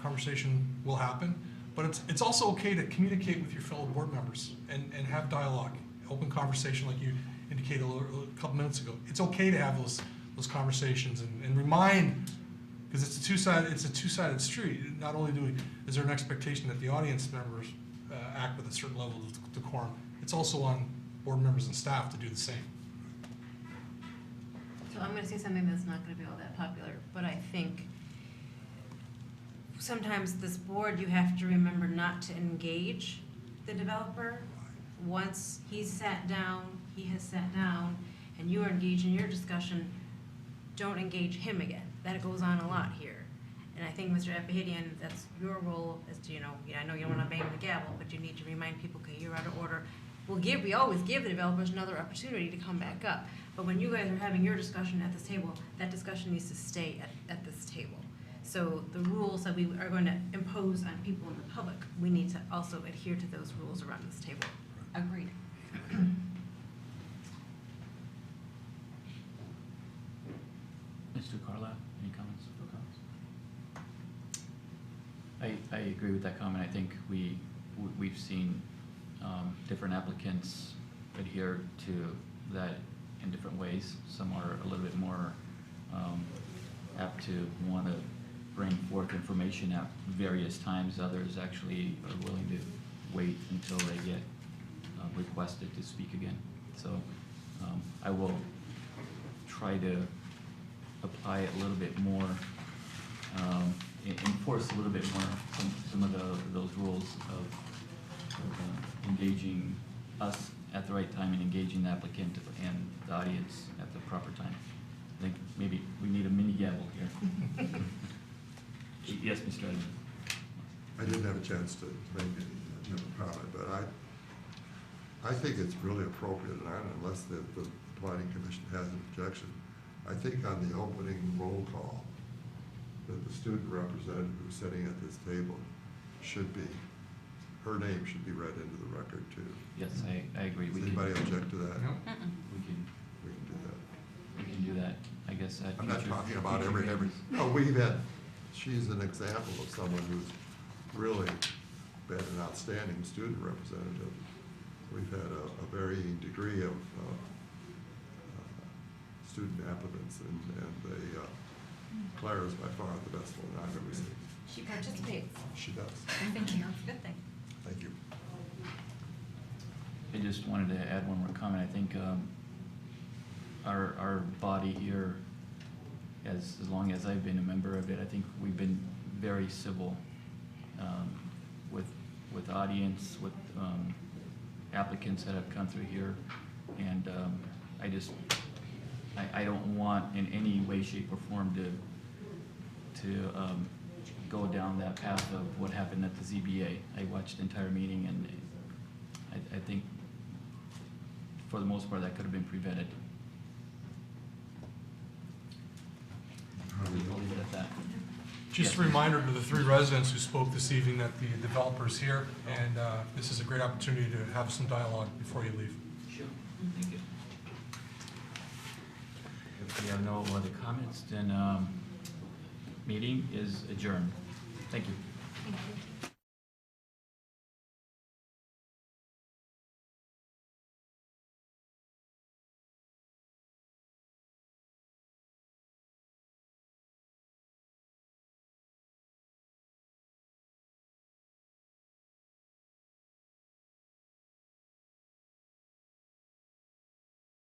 conversation will happen. But it's also okay to communicate with your fellow board members and have dialogue, open conversation like you indicated a couple minutes ago. It's okay to have those conversations and remind, because it's a two-sided street. Not only is there an expectation that the audience members act with a certain level of decorum, it's also on board members and staff to do the same. So I'm gonna say something that's not gonna be all that popular, but I think sometimes this board, you have to remember not to engage the developer. Once he has sat down, and you are engaged in your discussion, don't engage him again. That goes on a lot here. And I think, Mr. Epihidian, that's your role as to, I know you don't wanna bang the gavel, but you need to remind people, okay, you're out of order. We always give the developers another opportunity to come back up. But when you guys are having your discussion at this table, that discussion needs to stay at this table. So the rules that we are going to impose on people in the public, we need to also adhere to those rules around this table. Agreed. Mr. Carla, any comments or comments? I agree with that comment. I think we've seen different applicants adhere to that in different ways. Some are a little bit more apt to want to bring forth information at various times. Others actually are willing to wait until they get requested to speak again. So I will try to apply it a little bit more, enforce a little bit more some of those rules of engaging us at the right time and engaging the applicant and the audience at the proper time. I think maybe we need a mini gavel here. Yes, Mr. Edmund. I didn't have a chance to make any comment, but I think it's really appropriate, and unless the planning commission has an objection, I think on the opening roll call, that the student representative who's sitting at this table her name should be read into the record too. Yes, I agree. Does anybody object to that? No. We can do that. We can do that, I guess. At I'm not future- talking about future every, meetings. no, she's an example of someone who's really been an outstanding student representative. We've had a varying degree of student applicants, and Claire is by far the best one I've ever seen. She participates. She does. Thank you. That's a good thing. Thank you. I just wanted to add one more comment. I think our body here, as long as I've been a member of it, I think we've been very civil with audience, with applicants that have come through here, and I don't want in any way, shape, or form to go down that path of what happened at the ZBA. I watched the entire meeting, and I think for the most part that could have been prevented. I'll leave it at that. Just a reminder to the 3 residents who spoke this evening that the developer's here, and this is a great opportunity to have some dialogue before you leave. Sure. Thank you. If we have no other comments, then meeting is adjourned. Thank you. Thank you.